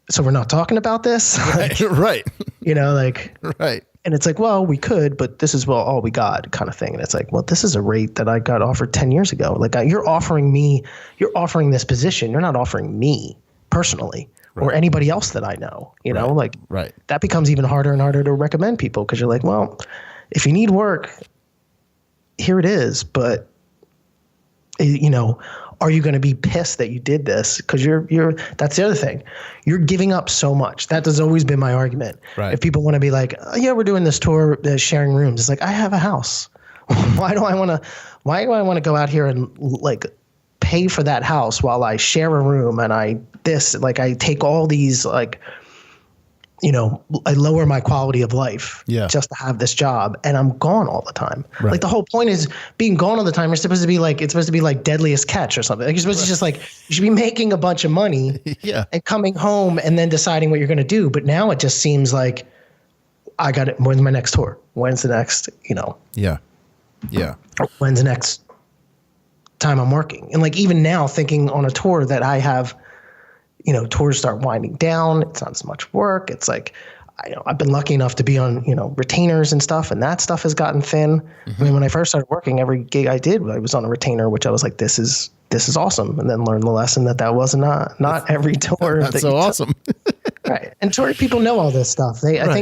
so we're not talking about this? Right. Right. You know, like, right. And it's like, well, we could, but this is all we got kind of thing. And it's like, well, this is a rate that I got offered 10 years ago. Like you're offering this position. You're not offering me personally. Right. Or anybody else that I know, you know, like that becomes even harder and harder to recommend people because you're like, well, if you need work, here it is. But, you know, are you going to be pissed that you did this? Because that's the other thing. You're giving up so much. That has always been my argument. Right. If people want to be like, oh, yeah, we're doing this tour, sharing rooms. It's like, I have a house. Why do I want to go out here and like pay for that house while I share a room and I take all these like, you know, I lower my quality of life just to have this job and I'm gone all the time. Right. Like the whole point is being gone all the time. It's supposed to be like Deadliest Catch or something. Like you're supposed to just like, you should be making a bunch of money and coming home and then deciding what you're going to do. But now it just seems like I got it. When's my next tour? When's the next, you know? Yeah. Yeah. When's the next time I'm working? And like, even now thinking on a tour that I have, tours start winding down. It's not as much work. It's like, I've been lucky enough to be on, retainers and stuff, and that stuff has gotten thin. I mean, when I first started working, every gig I did, I was on a retainer, which I was like, this is awesome. And then learned the lesson that was not every tour. That's so awesome. Right. And tour people know all this stuff. I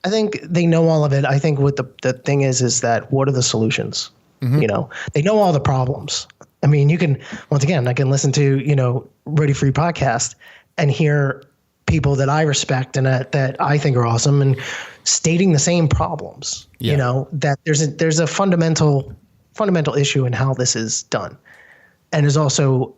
think they know all of it. I think what the thing is that what are the solutions? They know all the problems. I mean, I can listen to, Ready Free podcast and hear people that I respect and that I think are awesome and stating the same problems, that there's a fundamental issue in how this is done. And there's also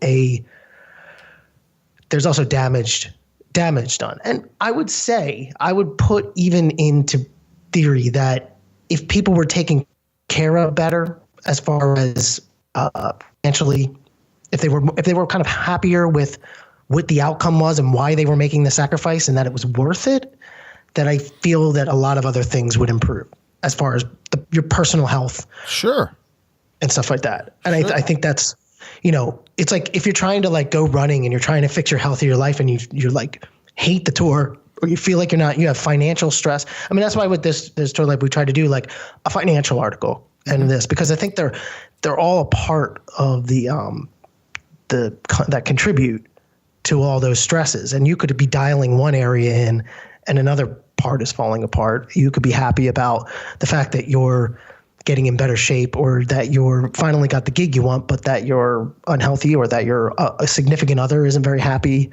damage done. And I would put even into theory that if people were taken care of better as far as financially, if they were kind of happier with what the outcome was and why they were making the sacrifice and that it was worth it, that I feel that a lot of other things would improve as far as your personal health. Sure. And stuff like that. And I think that's, it's like if you're trying to like go running and you're trying to fix your health of your life and you're like hate the tour or you feel like you have financial stress. I mean, that's why with this tour, like we try to do like a financial article and this, because I think they're all a part of that contribute to all those stresses. And you could be dialing one area in and another part is falling apart. You could be happy about the fact that you're getting in better shape or that you're finally got the gig you want, but that you're unhealthy or that your a significant other isn't very happy,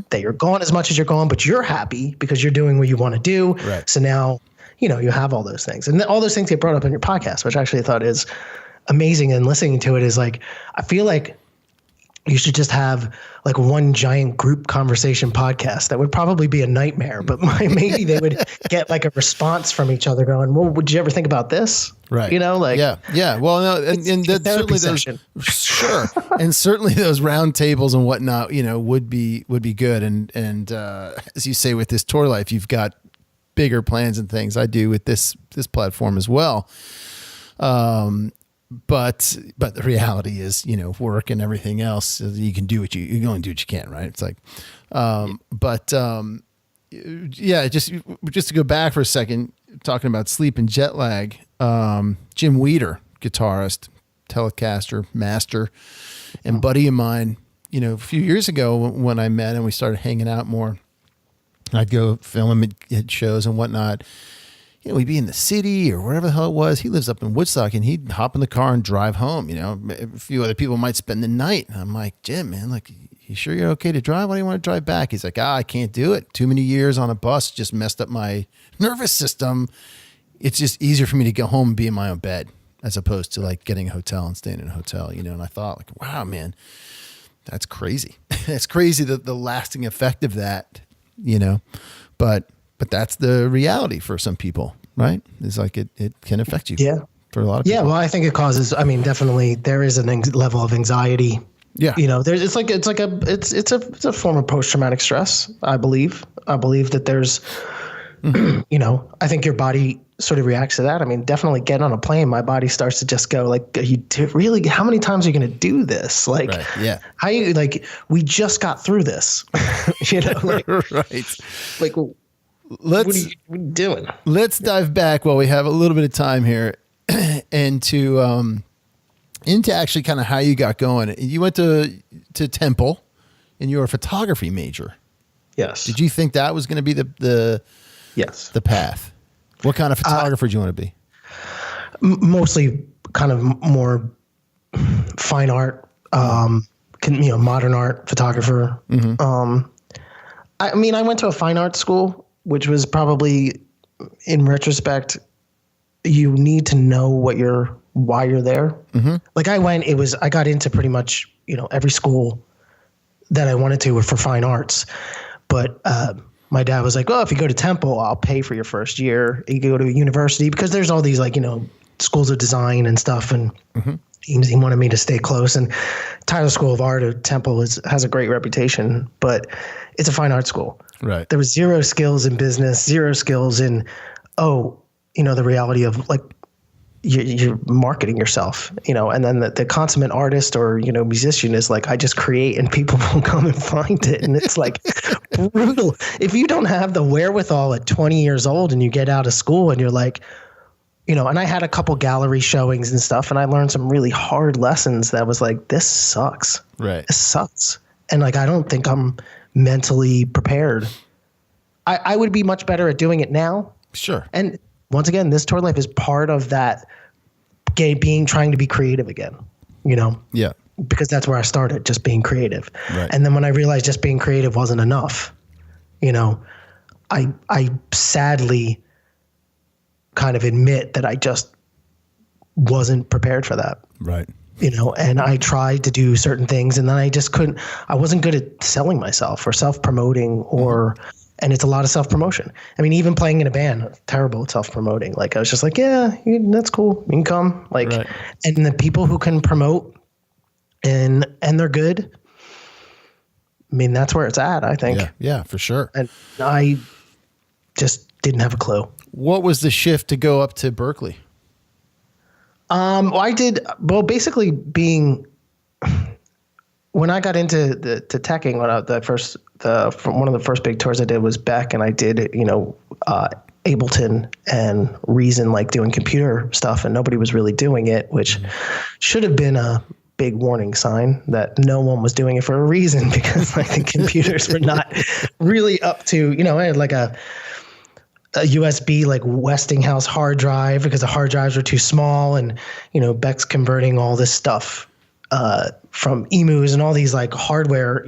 that you're gone as much as you're gone, but you're happy because you're doing what you want to do. Right. So now, you have all those things. And all those things get brought up in your podcast, which actually I thought is amazing. And listening to it is like, I feel like you should just have like one giant group conversation podcast. That would probably be a nightmare, but maybe they would get like a response from each other going, well, would you ever think about this? Right. Yeah. Well, no, and that's certainly session. Sure. And certainly those round tables and whatnot, would be good. And as you say, with this tour life, you've got bigger plans and things. I do with this platform as well. But the reality is, work and everything else, you can do what you can only do what you can, right? It's like, just to go back for a second, talking about sleep and jet lag, Jim Weeder, guitarist, Telecaster, master, and buddy of mine, a few years ago when I met and we started hanging out more, I'd go film him at shows and whatnot. We'd be in the city or wherever the hell it was. He lives up in Woodstock and he'd hop in the car and drive home. A few other people might spend the night. And I'm like, Jim, man, like, you sure you're okay to drive? Why do you want to drive back? He's like, I can't do it. Too many years on a bus just messed up my nervous system. It's just easier for me to go home and be in my own bed as opposed to like getting a hotel and staying in a hotel, and I thought like, wow, man, that's crazy. It's crazy the lasting effect of that, but that's the reality for some people, right? It's like it can affect you. Yeah. For a lot of people. Yeah. Well, I think it causes, definitely there is a level of anxiety. Yeah. It's a form of post-traumatic stress. I believe that there's, I think your body sort of reacts to that. Definitely getting on a plane, my body starts to just go like, really, how many times are you going to do this? Like, right. Yeah. How you like, we just got through this, like, right. Like, what are you doing? Let's dive back while we have a little bit of time here into actually kind of how you got going. You went to Temple and you were a photography major. Yes. Did you think that was going to be the path? What kind of photographer do you want to be? Mostly kind of more fine art, modern art photographer. Mm-hmm. I went to a fine art school, which was probably, in retrospect, you need to know why you're there. Mm-hmm. Like I got into pretty much, every school that I wanted to for fine arts. But my dad was like, oh, if you go to Temple, I'll pay for your first year. You go to a university, because there's all these schools of design and stuff. And mm-hmm. he wanted me to stay close. And Tyler School of Art at Temple has a great reputation, but it's a fine art school. Right. There was zero skills in business, zero skills in, the reality of like you're marketing yourself, and then the consummate artist or, musician is like, I just create and people will come and find it. And it's like brutal. If you don't have the wherewithal at 20 years old and you get out of school and you're like, and I had a couple gallery showings and stuff, and I learned some really hard lessons that was like, this sucks. Right. This sucks. And like, I don't think I'm mentally prepared. I would be much better at doing it now. Sure. And once again, this tour life is part of that trying to be creative again, Yeah. because that's where I started, just being creative. Right. And then when I realized just being creative wasn't enough, I sadly kind of admit that I just wasn't prepared for that. Right. And I tried to do certain things and then I wasn't good at selling myself or self-promoting and it's a lot of self-promotion. I mean, even playing in a band, terrible at self-promoting. Like I was just like, yeah, that's cool. You can come. Like, right. And the people who can promote and they're good. I mean, that's where it's at, I think. Yeah, for sure. And I just didn't have a clue. What was the shift to go up to Berkeley? Basically when I got into to teching, one of the first big tours I did was Beck, and I did, Ableton and Reason, like doing computer stuff, and nobody was really doing it, which should have been a big warning sign that no one was doing it for a reason, because like the computers were not really up to, I had like a USB like Westinghouse hard drive because the hard drives were too small, and Beck's converting all this stuff from emus and all these like hardware,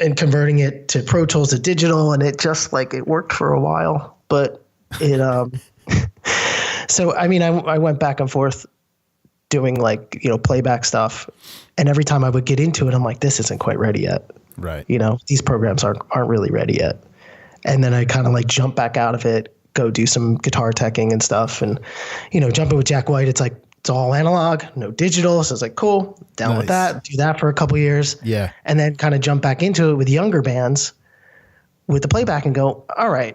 and converting it to Pro Tools to digital, and it just like it worked for a while, but it so I mean I went back and forth doing like playback stuff, and every time I would get into it I'm like, this isn't quite ready yet. Right. These programs aren't really ready yet. And then I kind of like jump back out of it, go do some guitar teching and stuff. And, jumping with Jack White, it's like, it's all analog, no digital. So it's like, cool, down with that, do that for a couple years. Yeah. And then kind of jump back into it with younger bands with the playback and go, all right,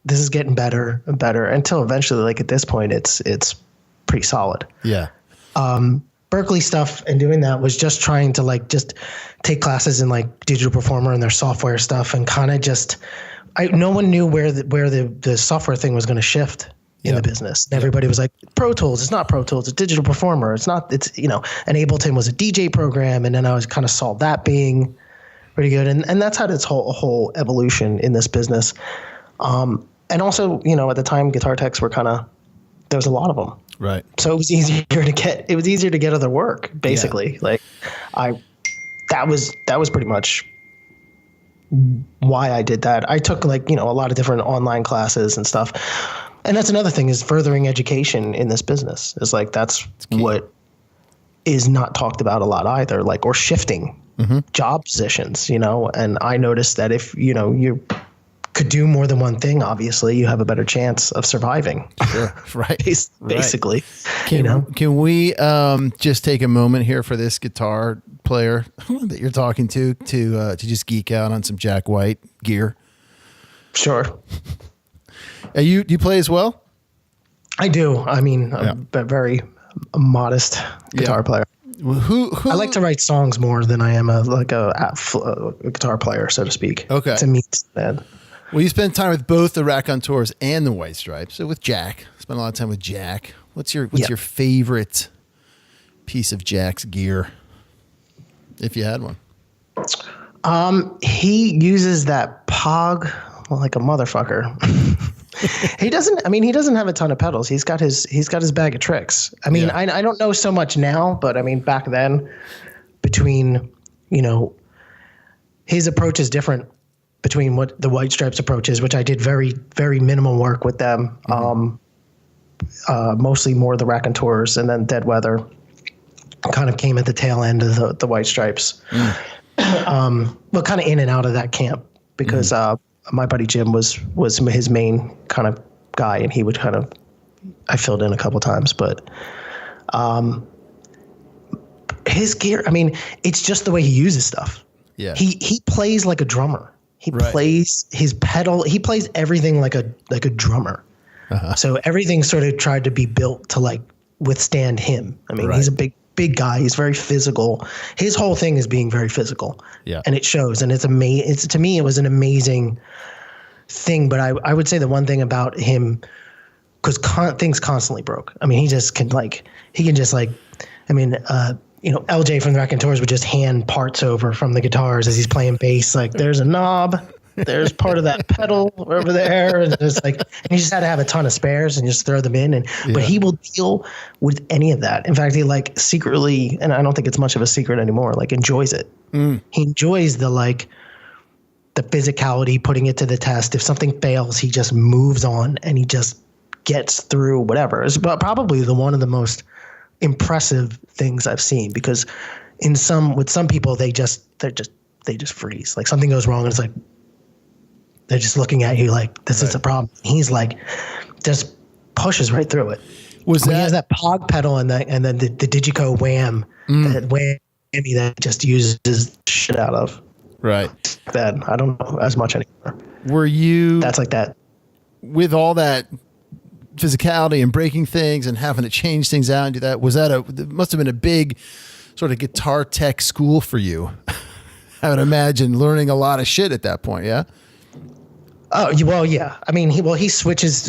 this is getting better and better, until eventually, like at this point, it's pretty solid. Yeah. Berkeley stuff and doing that was just trying to like just take classes in like Digital Performer and their software stuff, and kind of just no one knew where the software thing was going to shift in the business. And everybody was like, Pro Tools, it's not Pro Tools, it's Digital Performer. It's and Ableton was a DJ program. And then I was kind of saw that being pretty good. And that's had its whole evolution in this business. And also, at the time, guitar techs were there was a lot of them. Right. So it was easier to get other work, basically. Yeah. Like that was pretty much why I did that. I took a lot of different online classes and stuff. And that's another thing, is furthering education in this business is like, that's what is not talked about a lot either, like, or shifting job positions, and I noticed that if, you could do more than one thing, obviously you have a better chance of surviving. Sure. Right. Basically, Can we just take a moment here for this guitar player that you're talking to just geek out on some Jack White gear? Sure. You play as well? I do. I mean, I'm a very modest guitar player. Who I like to write songs more than I am a guitar player, so to speak. Okay. It's a means, man. Well, you spend time with both the Raconteurs and the White Stripes. So with Jack, spend a lot of time with Jack. What's your favorite piece of Jack's gear, if you had one? He uses that Pog like a motherfucker. He doesn't have a ton of pedals. He's got his bag of tricks. I mean, I don't know so much now, but I mean, back then, between, his approach is different between what the White Stripes approach is, which I did very, very minimal work with them. Mostly more the Raconteurs, and then Dead Weather kind of came at the tail end of the White Stripes. But kind of in and out of that camp, because my buddy Jim was his main kind of guy, and he would I filled in a couple times, but his gear, I mean, it's just the way he uses stuff. Yeah. He plays like a drummer. He plays his pedal. He plays everything like a drummer. So everything sort of tried to be built to like withstand him. I mean, Right. he's a big guy. He's very physical. His whole thing is being very physical. Yeah. And it shows. And it's amazing. To me, it was an amazing thing. But I would say the one thing about him, because things constantly broke. I mean, he can just LJ from the Raconteurs would just hand parts over from the guitars as he's playing bass. Like, there's a knob, there's part of that pedal over there, and it's like, and he just had to have a ton of spares and just throw them in. But he will deal with any of that. In fact, he like secretly, and I don't think it's much of a secret anymore, like enjoys it. He enjoys the physicality, putting it to the test. If something fails, he just moves on and he just gets through whatever. It's probably one of the most impressive things I've seen, because with some people they just freeze. Like something goes wrong and it's like they're just looking at you like this is a problem. He's like just pushes right through it. He has that Pog pedal and then the Digico Wham, that whammy that just uses shit out of. Right. That I don't know as much anymore. Were you That's like that. with all that physicality and breaking things and having to change things out and do that? It must have been a big sort of guitar tech school for you. I would imagine learning a lot of shit at that point. Yeah. Oh, well, yeah. I mean, he would switch his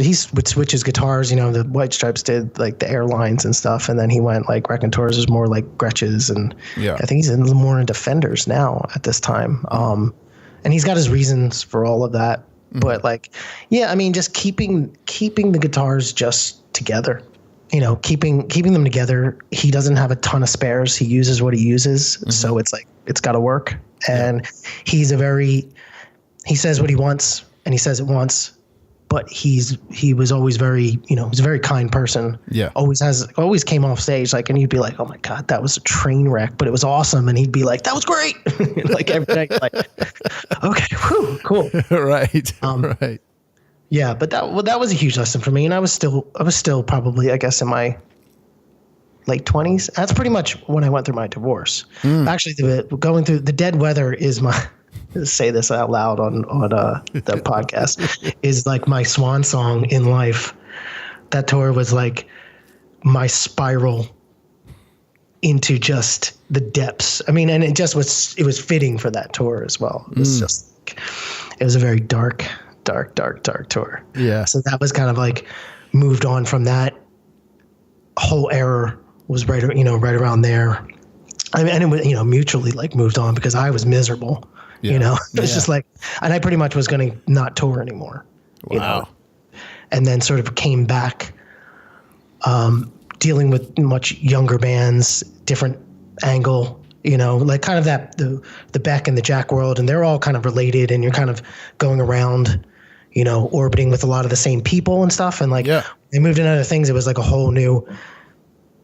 guitars, the White Stripes did like the Airlines and stuff. And then he went like Raconteurs is more like Gretches. And I think he's more into Fenders now at this time. And he's got his reasons for all of that. But like, yeah, I mean, just keeping the guitars just together, keeping them together. He doesn't have a ton of spares. He uses what he uses. So it's like, it's got to work. And he says what he wants and he says it once, but he was always very, he's a very kind person. Yeah. Always came off stage like, and you'd be like, oh my God, that was a train wreck, but it was awesome. And he'd be like, that was great. Like every day, like, okay, whew, cool. Right. Right. Yeah. But that was a huge lesson for me. And I was still probably, I guess, in my late 20s. That's pretty much when I went through my divorce. Actually, going through the Dead Weather is my, say this out loud on the podcast, is like my swan song in life. That tour was like my spiral into just the depths. I mean, and it was fitting for that tour as well. It was it was a very dark tour. Yeah. So that was kind of like moved on from that whole era, was right around there. I mean, and it was, mutually like moved on because I was miserable. It was just like, and I pretty much was going to not tour anymore. Wow. And then sort of came back, dealing with much younger bands, different angle, like kind of that, the Beck and the Jack world, and they're all kind of related, and you're kind of going around, orbiting with a lot of the same people and stuff. And like, they moved into other things. It was like a whole new,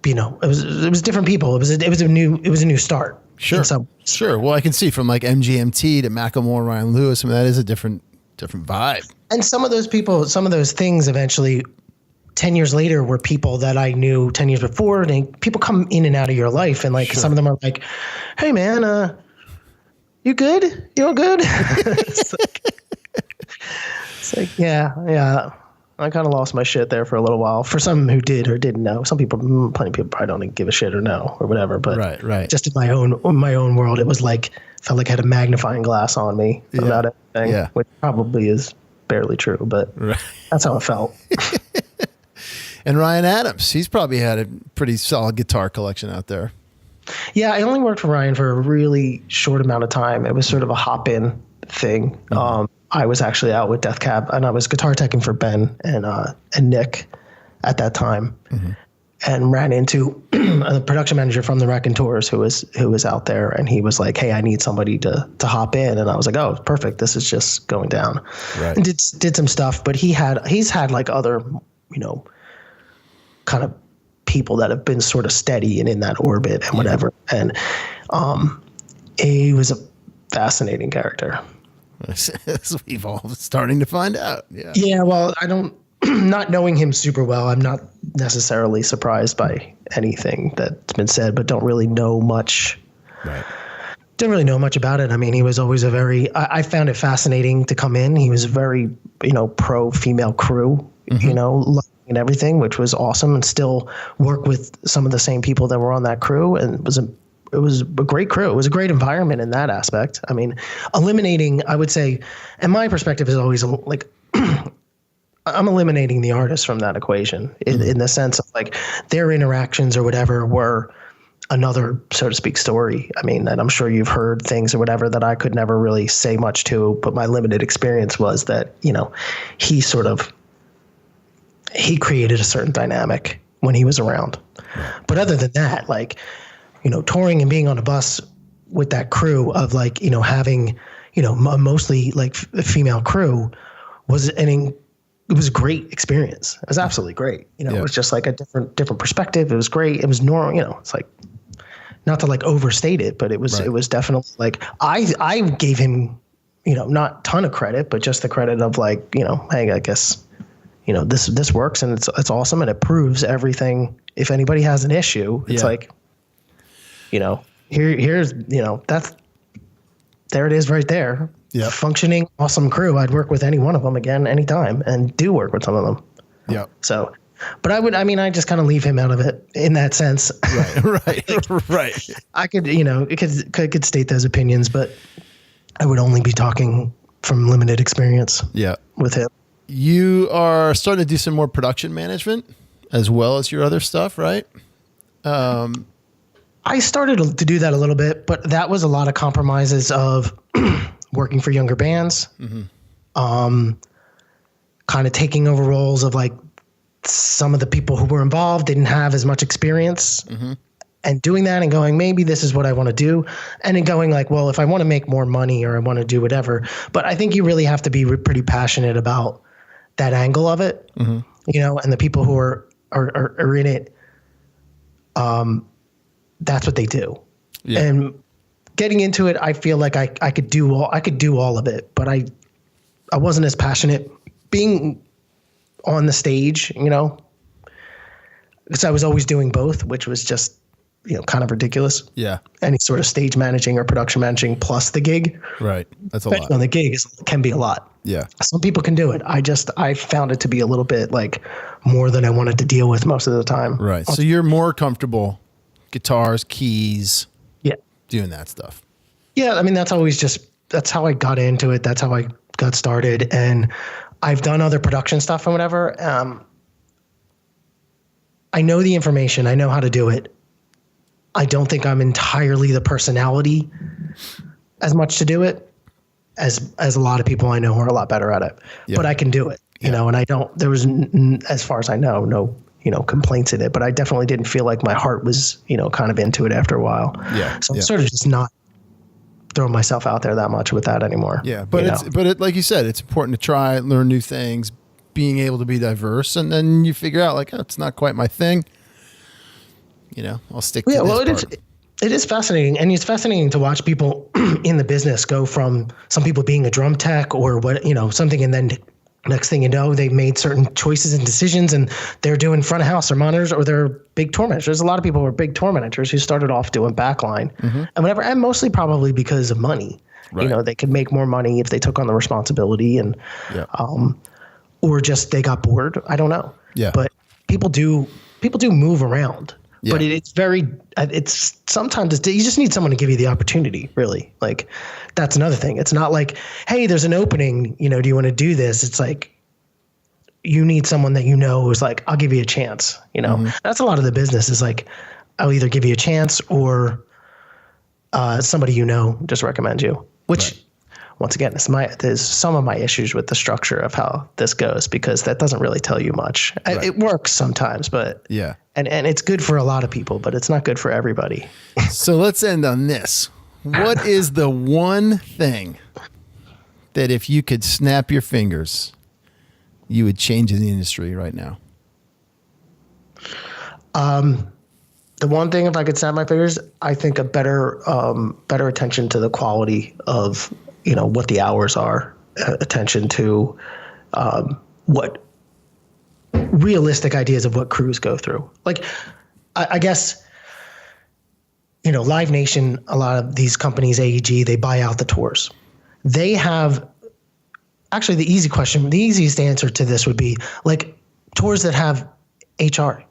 it was different people. It was a new start. Sure. Sure. Well, I can see from like MGMT to Macklemore, Ryan Lewis. I mean, that is a different vibe. And some of those people, some of those things eventually 10 years later were people that I knew 10 years before. And people come in and out of your life. And like, some of them are like, hey man, you good? You all good? It's like, yeah. I kind of lost my shit there for a little while. For some who did or didn't know, plenty of people probably don't give a shit or know or whatever. But right. Just in my own world, it was like, felt like I had a magnifying glass on me about everything, which probably is barely true, but that's how it felt. And Ryan Adams, he's probably had a pretty solid guitar collection out there. Yeah, I only worked for Ryan for a really short amount of time. It was sort of a hop-in thing. I was actually out with Death Cab, and I was guitar teching for Ben and Nick at that time, and ran into a production manager from the Raconteurs who was out there, and he was like, "Hey, I need somebody to hop in," and I was like, "Oh, perfect! This is just going down." Right. And did some stuff, but he's had like other, kind of people that have been sort of steady and in that orbit and whatever, and he was a fascinating character. As we've all starting to find out. Yeah. Yeah. Well, not knowing him super well, I'm not necessarily surprised by anything that's been said, but don't really know much. Right. Didn't really know much about it. I mean, he was always I found it fascinating to come in. He was very, pro female crew, loving and everything, which was awesome, and still work with some of the same people that were on that crew. And it was a great crew. It was a great environment in that aspect. I mean, eliminating, I would say, and my perspective is always like, I'm eliminating the artist from that equation in the sense of like their interactions or whatever were another, so to speak, story. I mean, and I'm sure you've heard things or whatever that I could never really say much to, but my limited experience was that, you know, he created a certain dynamic when he was around. But other than that, like, you know, touring and being on a bus with that crew of like, you know, having, you know, mostly like a female crew it was a great experience. It was absolutely great. You know, It was just like a different perspective. It was great. It was normal, you know, it's like, not to like overstate it, but it was definitely like, I gave him, you know, not a ton of credit, but just the credit of like, you know, hey, I guess, you know, this works and it's awesome. And it proves everything. If anybody has an issue, it's like, you know, here's, you know, there it is right there. Yeah. Functioning, awesome crew. I'd work with any one of them again, anytime, and do work with some of them. Yeah. So, but I just kind of leave him out of it in that sense. Right. I could, you know, it could state those opinions, but I would only be talking from limited experience. Yeah. With him. You are starting to do some more production management as well as your other stuff, right? I started to do that a little bit, but that was a lot of compromises of working for younger bands, kind of taking over roles of like some of the people who were involved didn't have as much experience, and doing that and going, maybe this is what I want to do. And then going like, well, if I want to make more money or I want to do whatever, but I think you really have to be pretty passionate about that angle of it, you know, and the people who are in it, that's what they do. Yeah. And getting into it, I feel like I could do all of it, but I wasn't as passionate being on the stage, you know, because I was always doing both, which was just, you know, kind of ridiculous. Yeah. Any sort of stage managing or production managing plus the gig. Right. That's a lot. On the gig can be a lot. Yeah. Some people can do it. I found it to be a little bit like more than I wanted to deal with most of the time. Right. So you're more comfortable guitars, keys, doing that stuff. Yeah. I mean, that's how I got into it. That's how I got started. And I've done other production stuff and whatever. I know the information. I know how to do it. I don't think I'm entirely the personality as much to do it as a lot of people I know who are a lot better at it, but I can do it, you know, and there was, as far as I know, no, you know, complaints in it, but I definitely didn't feel like my heart was, you know, kind of into it after a while. Yeah. So I'm sort of just not throwing myself out there that much with that anymore. Yeah. But like you said, it's important to try, learn new things, being able to be diverse. And then you figure out like, oh, it's not quite my thing. You know, I'll stick to this part. It is fascinating. And it's fascinating to watch people in the business go from some people being a drum tech or what, you know, something. And then next thing you know, they've made certain choices and decisions and they're doing front of house or monitors or they're big tour managers. There's a lot of people who are big tour managers who started off doing backline and whatever. And mostly probably because of money. Right. You know, they could make more money if they took on the responsibility and, or just they got bored. I don't know. Yeah. But people do move around. Yeah. But it's sometimes you just need someone to give you the opportunity, really. Like, that's another thing. It's not like, hey, there's an opening, you know, do you want to do this? It's like, you need someone that you know who's like, I'll give you a chance, you know? That's a lot of the business is like, I'll either give you a chance or somebody you know just recommends you, which once again, there's some of my issues with the structure of how this goes because that doesn't really tell you much. Right. It works sometimes, but and it's good for a lot of people, but it's not good for everybody. So let's end on this. What is the one thing that if you could snap your fingers, you would change in the industry right now? The one thing, if I could snap my fingers, I think a better attention to the quality of, you know, what the hours are, attention to what realistic ideas of what crews go through. Like, I guess, you know, Live Nation, a lot of these companies, AEG, they buy out the tours. They have, actually the easiest answer to this would be like, tours that have HR,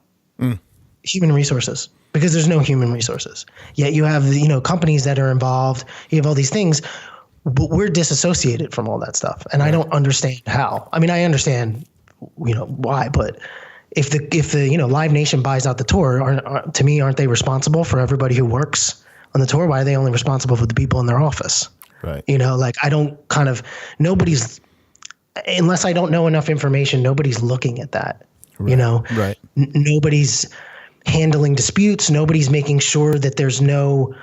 human resources, because there's no human resources. Yet you have, companies that are involved. You have all these things, but we're disassociated from all that stuff. And I don't understand how. I mean, I understand, why, but if the Live Nation buys out the tour, to me, aren't they responsible for everybody who works on the tour? Why are they only responsible for the people in their office? Right. I don't nobody's, unless I don't know enough information, nobody's looking at that. Right. Right. Nobody's handling disputes. Nobody's making sure that there's no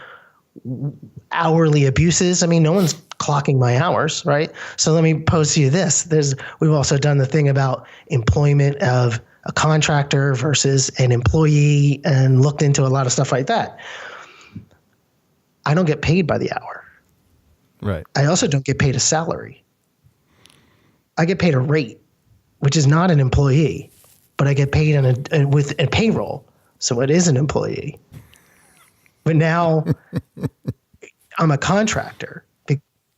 hourly abuses. I mean, no one's clocking my hours, right? So let me pose to you this. We've also done the thing about employment of a contractor versus an employee and looked into a lot of stuff like that. I don't get paid by the hour. Right. I also don't get paid a salary. I get paid a rate, which is not an employee, but I get paid with a payroll. So it is an employee. But now I'm a contractor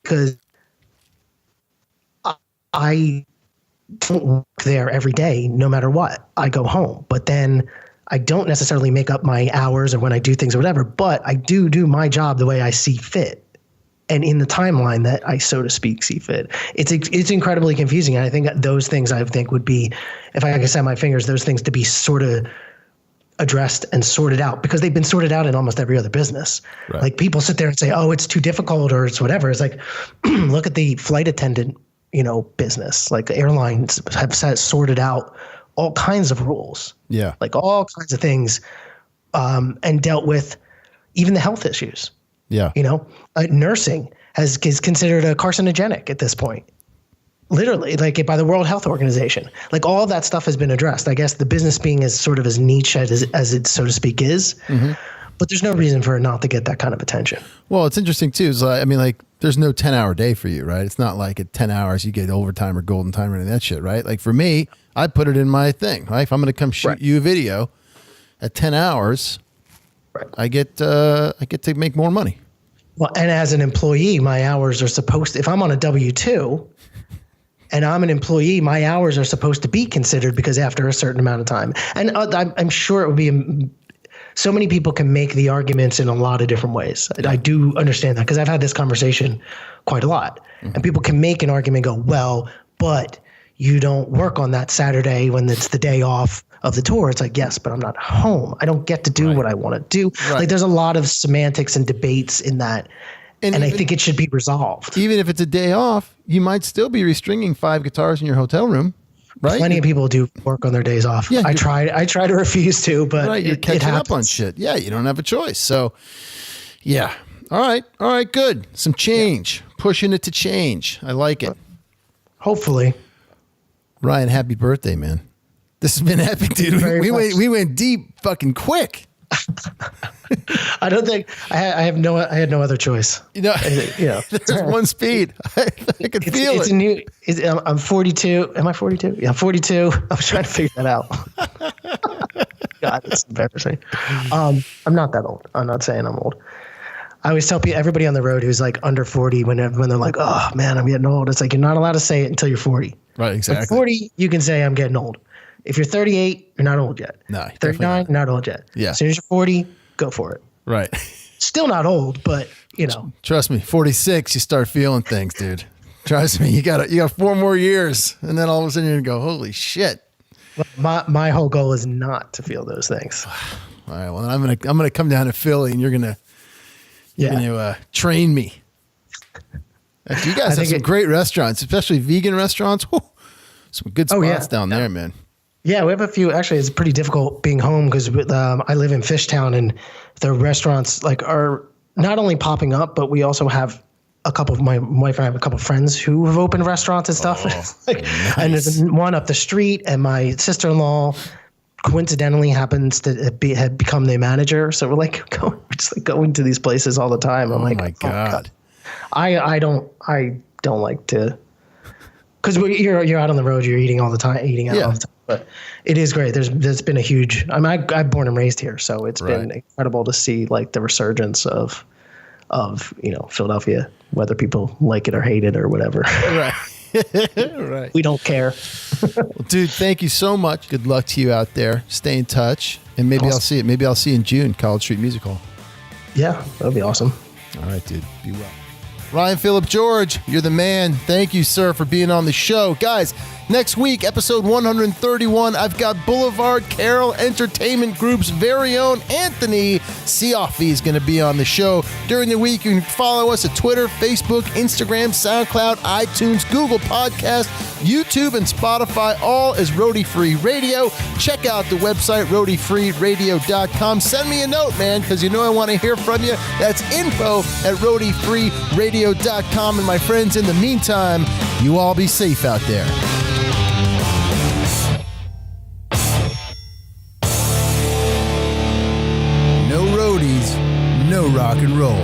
because I don't work there every day, no matter what. I go home, but then I don't necessarily make up my hours or when I do things or whatever, but I do my job the way I see fit. And in the timeline that I, so to speak, see fit. It's incredibly confusing. And I think those things would be, if I could set my fingers, those things to be sort of addressed and sorted out, because they've been sorted out in almost every other business. Right. Like people sit there and say, oh, it's too difficult or it's whatever. It's like, look at the flight attendant, business. Like airlines have sorted out all kinds of rules. Yeah. Like all kinds of things, and dealt with even the health issues. Yeah. Nursing is considered a carcinogenic at this point. Literally, like by the World Health Organization. Like all of that stuff has been addressed. I guess the business being as sort of as niche as it, so to speak, is. Mm-hmm. But there's no reason for it not to get that kind of attention. Well, it's interesting too. Is there's no 10-hour day for you, right? It's not like at 10 hours you get overtime or golden time or any of that shit, right? Like for me, I put it in my thing. Right? If I'm going to come shoot you a video at 10 hours, right, I get to make more money. Well, and as an employee, my hours are supposed to, if I'm on a W-2 and I'm an employee, my hours are supposed to be considered because after a certain amount of time. And I'm sure it would be, so many people can make the arguments in a lot of different ways. I do understand that because I've had this conversation quite a lot. Mm-hmm. And people can make an argument and go, well, but you don't work on that Saturday when it's the day off of the tour. It's like, yes, but I'm not home. I don't get to do what I want to do. Right. Like there's a lot of semantics and debates in that. And I think it should be resolved. Even if it's a day off, you might still be restringing 5 guitars in your hotel room, right? Plenty of people do work on their days off. Yeah, I try to refuse to, but you're catching up on shit. Yeah, you don't have a choice. So, yeah. All right, good. Some change. Yeah. Pushing it to change. I like it. Hopefully. Ryan, happy birthday, man. This has been epic, dude. We went deep fucking quick. I don't think I had no other choice. That's one speed. I can feel it. I'm 42. Am I 42? Yeah, I'm 42. I was trying to figure that out. God, it's embarrassing. I'm not that old. I'm not saying I'm old. I always tell everybody on the road who's like under 40 when they're like, oh man, I'm getting old. It's like, you're not allowed to say it until you're 40. Right, exactly. At 40, you can say I'm getting old. If you're 38, you're not old yet. No, 39, not old yet. Yeah. As soon as you're 40, go for it. Right. Still not old, but Trust me, 46, you start feeling things, dude. Trust me, you got 4 more years, and then all of a sudden you're gonna go, holy shit. My whole goal is not to feel those things. All right. Well, I'm gonna come down to Philly, and you're gonna train me. Actually, you guys have some great restaurants, especially vegan restaurants. Whew, some good spots down there, man. Yeah, we have a few. Actually, it's pretty difficult being home because I live in Fishtown, and the restaurants are not only popping up, but we also have a couple of my wife and I have a couple of friends who have opened restaurants and stuff. Nice. And there's one up the street, and my sister-in-law coincidentally happens to have become the manager. So we're just going to these places all the time. I'm my God. I don't like to, because you're out on the road, you're eating all the time, all the time. But it is great. There's been a huge. I'm born and raised here, so it's been incredible to see like the resurgence of Philadelphia, whether people like it or hate it or whatever. Right. Right. We don't care. Well, dude, thank you so much. Good luck to you out there. Stay in touch. And maybe Awesome. I'll see it. Maybe I'll see you in June, College Street Music Hall. Yeah, that'd be awesome. All right, dude. Be well. Ryan Phillip George, you're the man. Thank you, sir, for being on the show. Guys, next week, episode 131, I've got Boulevard Carol Entertainment Group's very own Anthony Cioffi is going to be on the show. During the week, you can follow us at Twitter, Facebook, Instagram, SoundCloud, iTunes, Google Podcast, YouTube, and Spotify, all as Roadie Free Radio. Check out the website, roadiefreeradio.com. Send me a note, man, because you know I want to hear from you. That's info@roadiefreeradio.com. And my friends, in the meantime, you all be safe out there. No roadies, no rock and roll.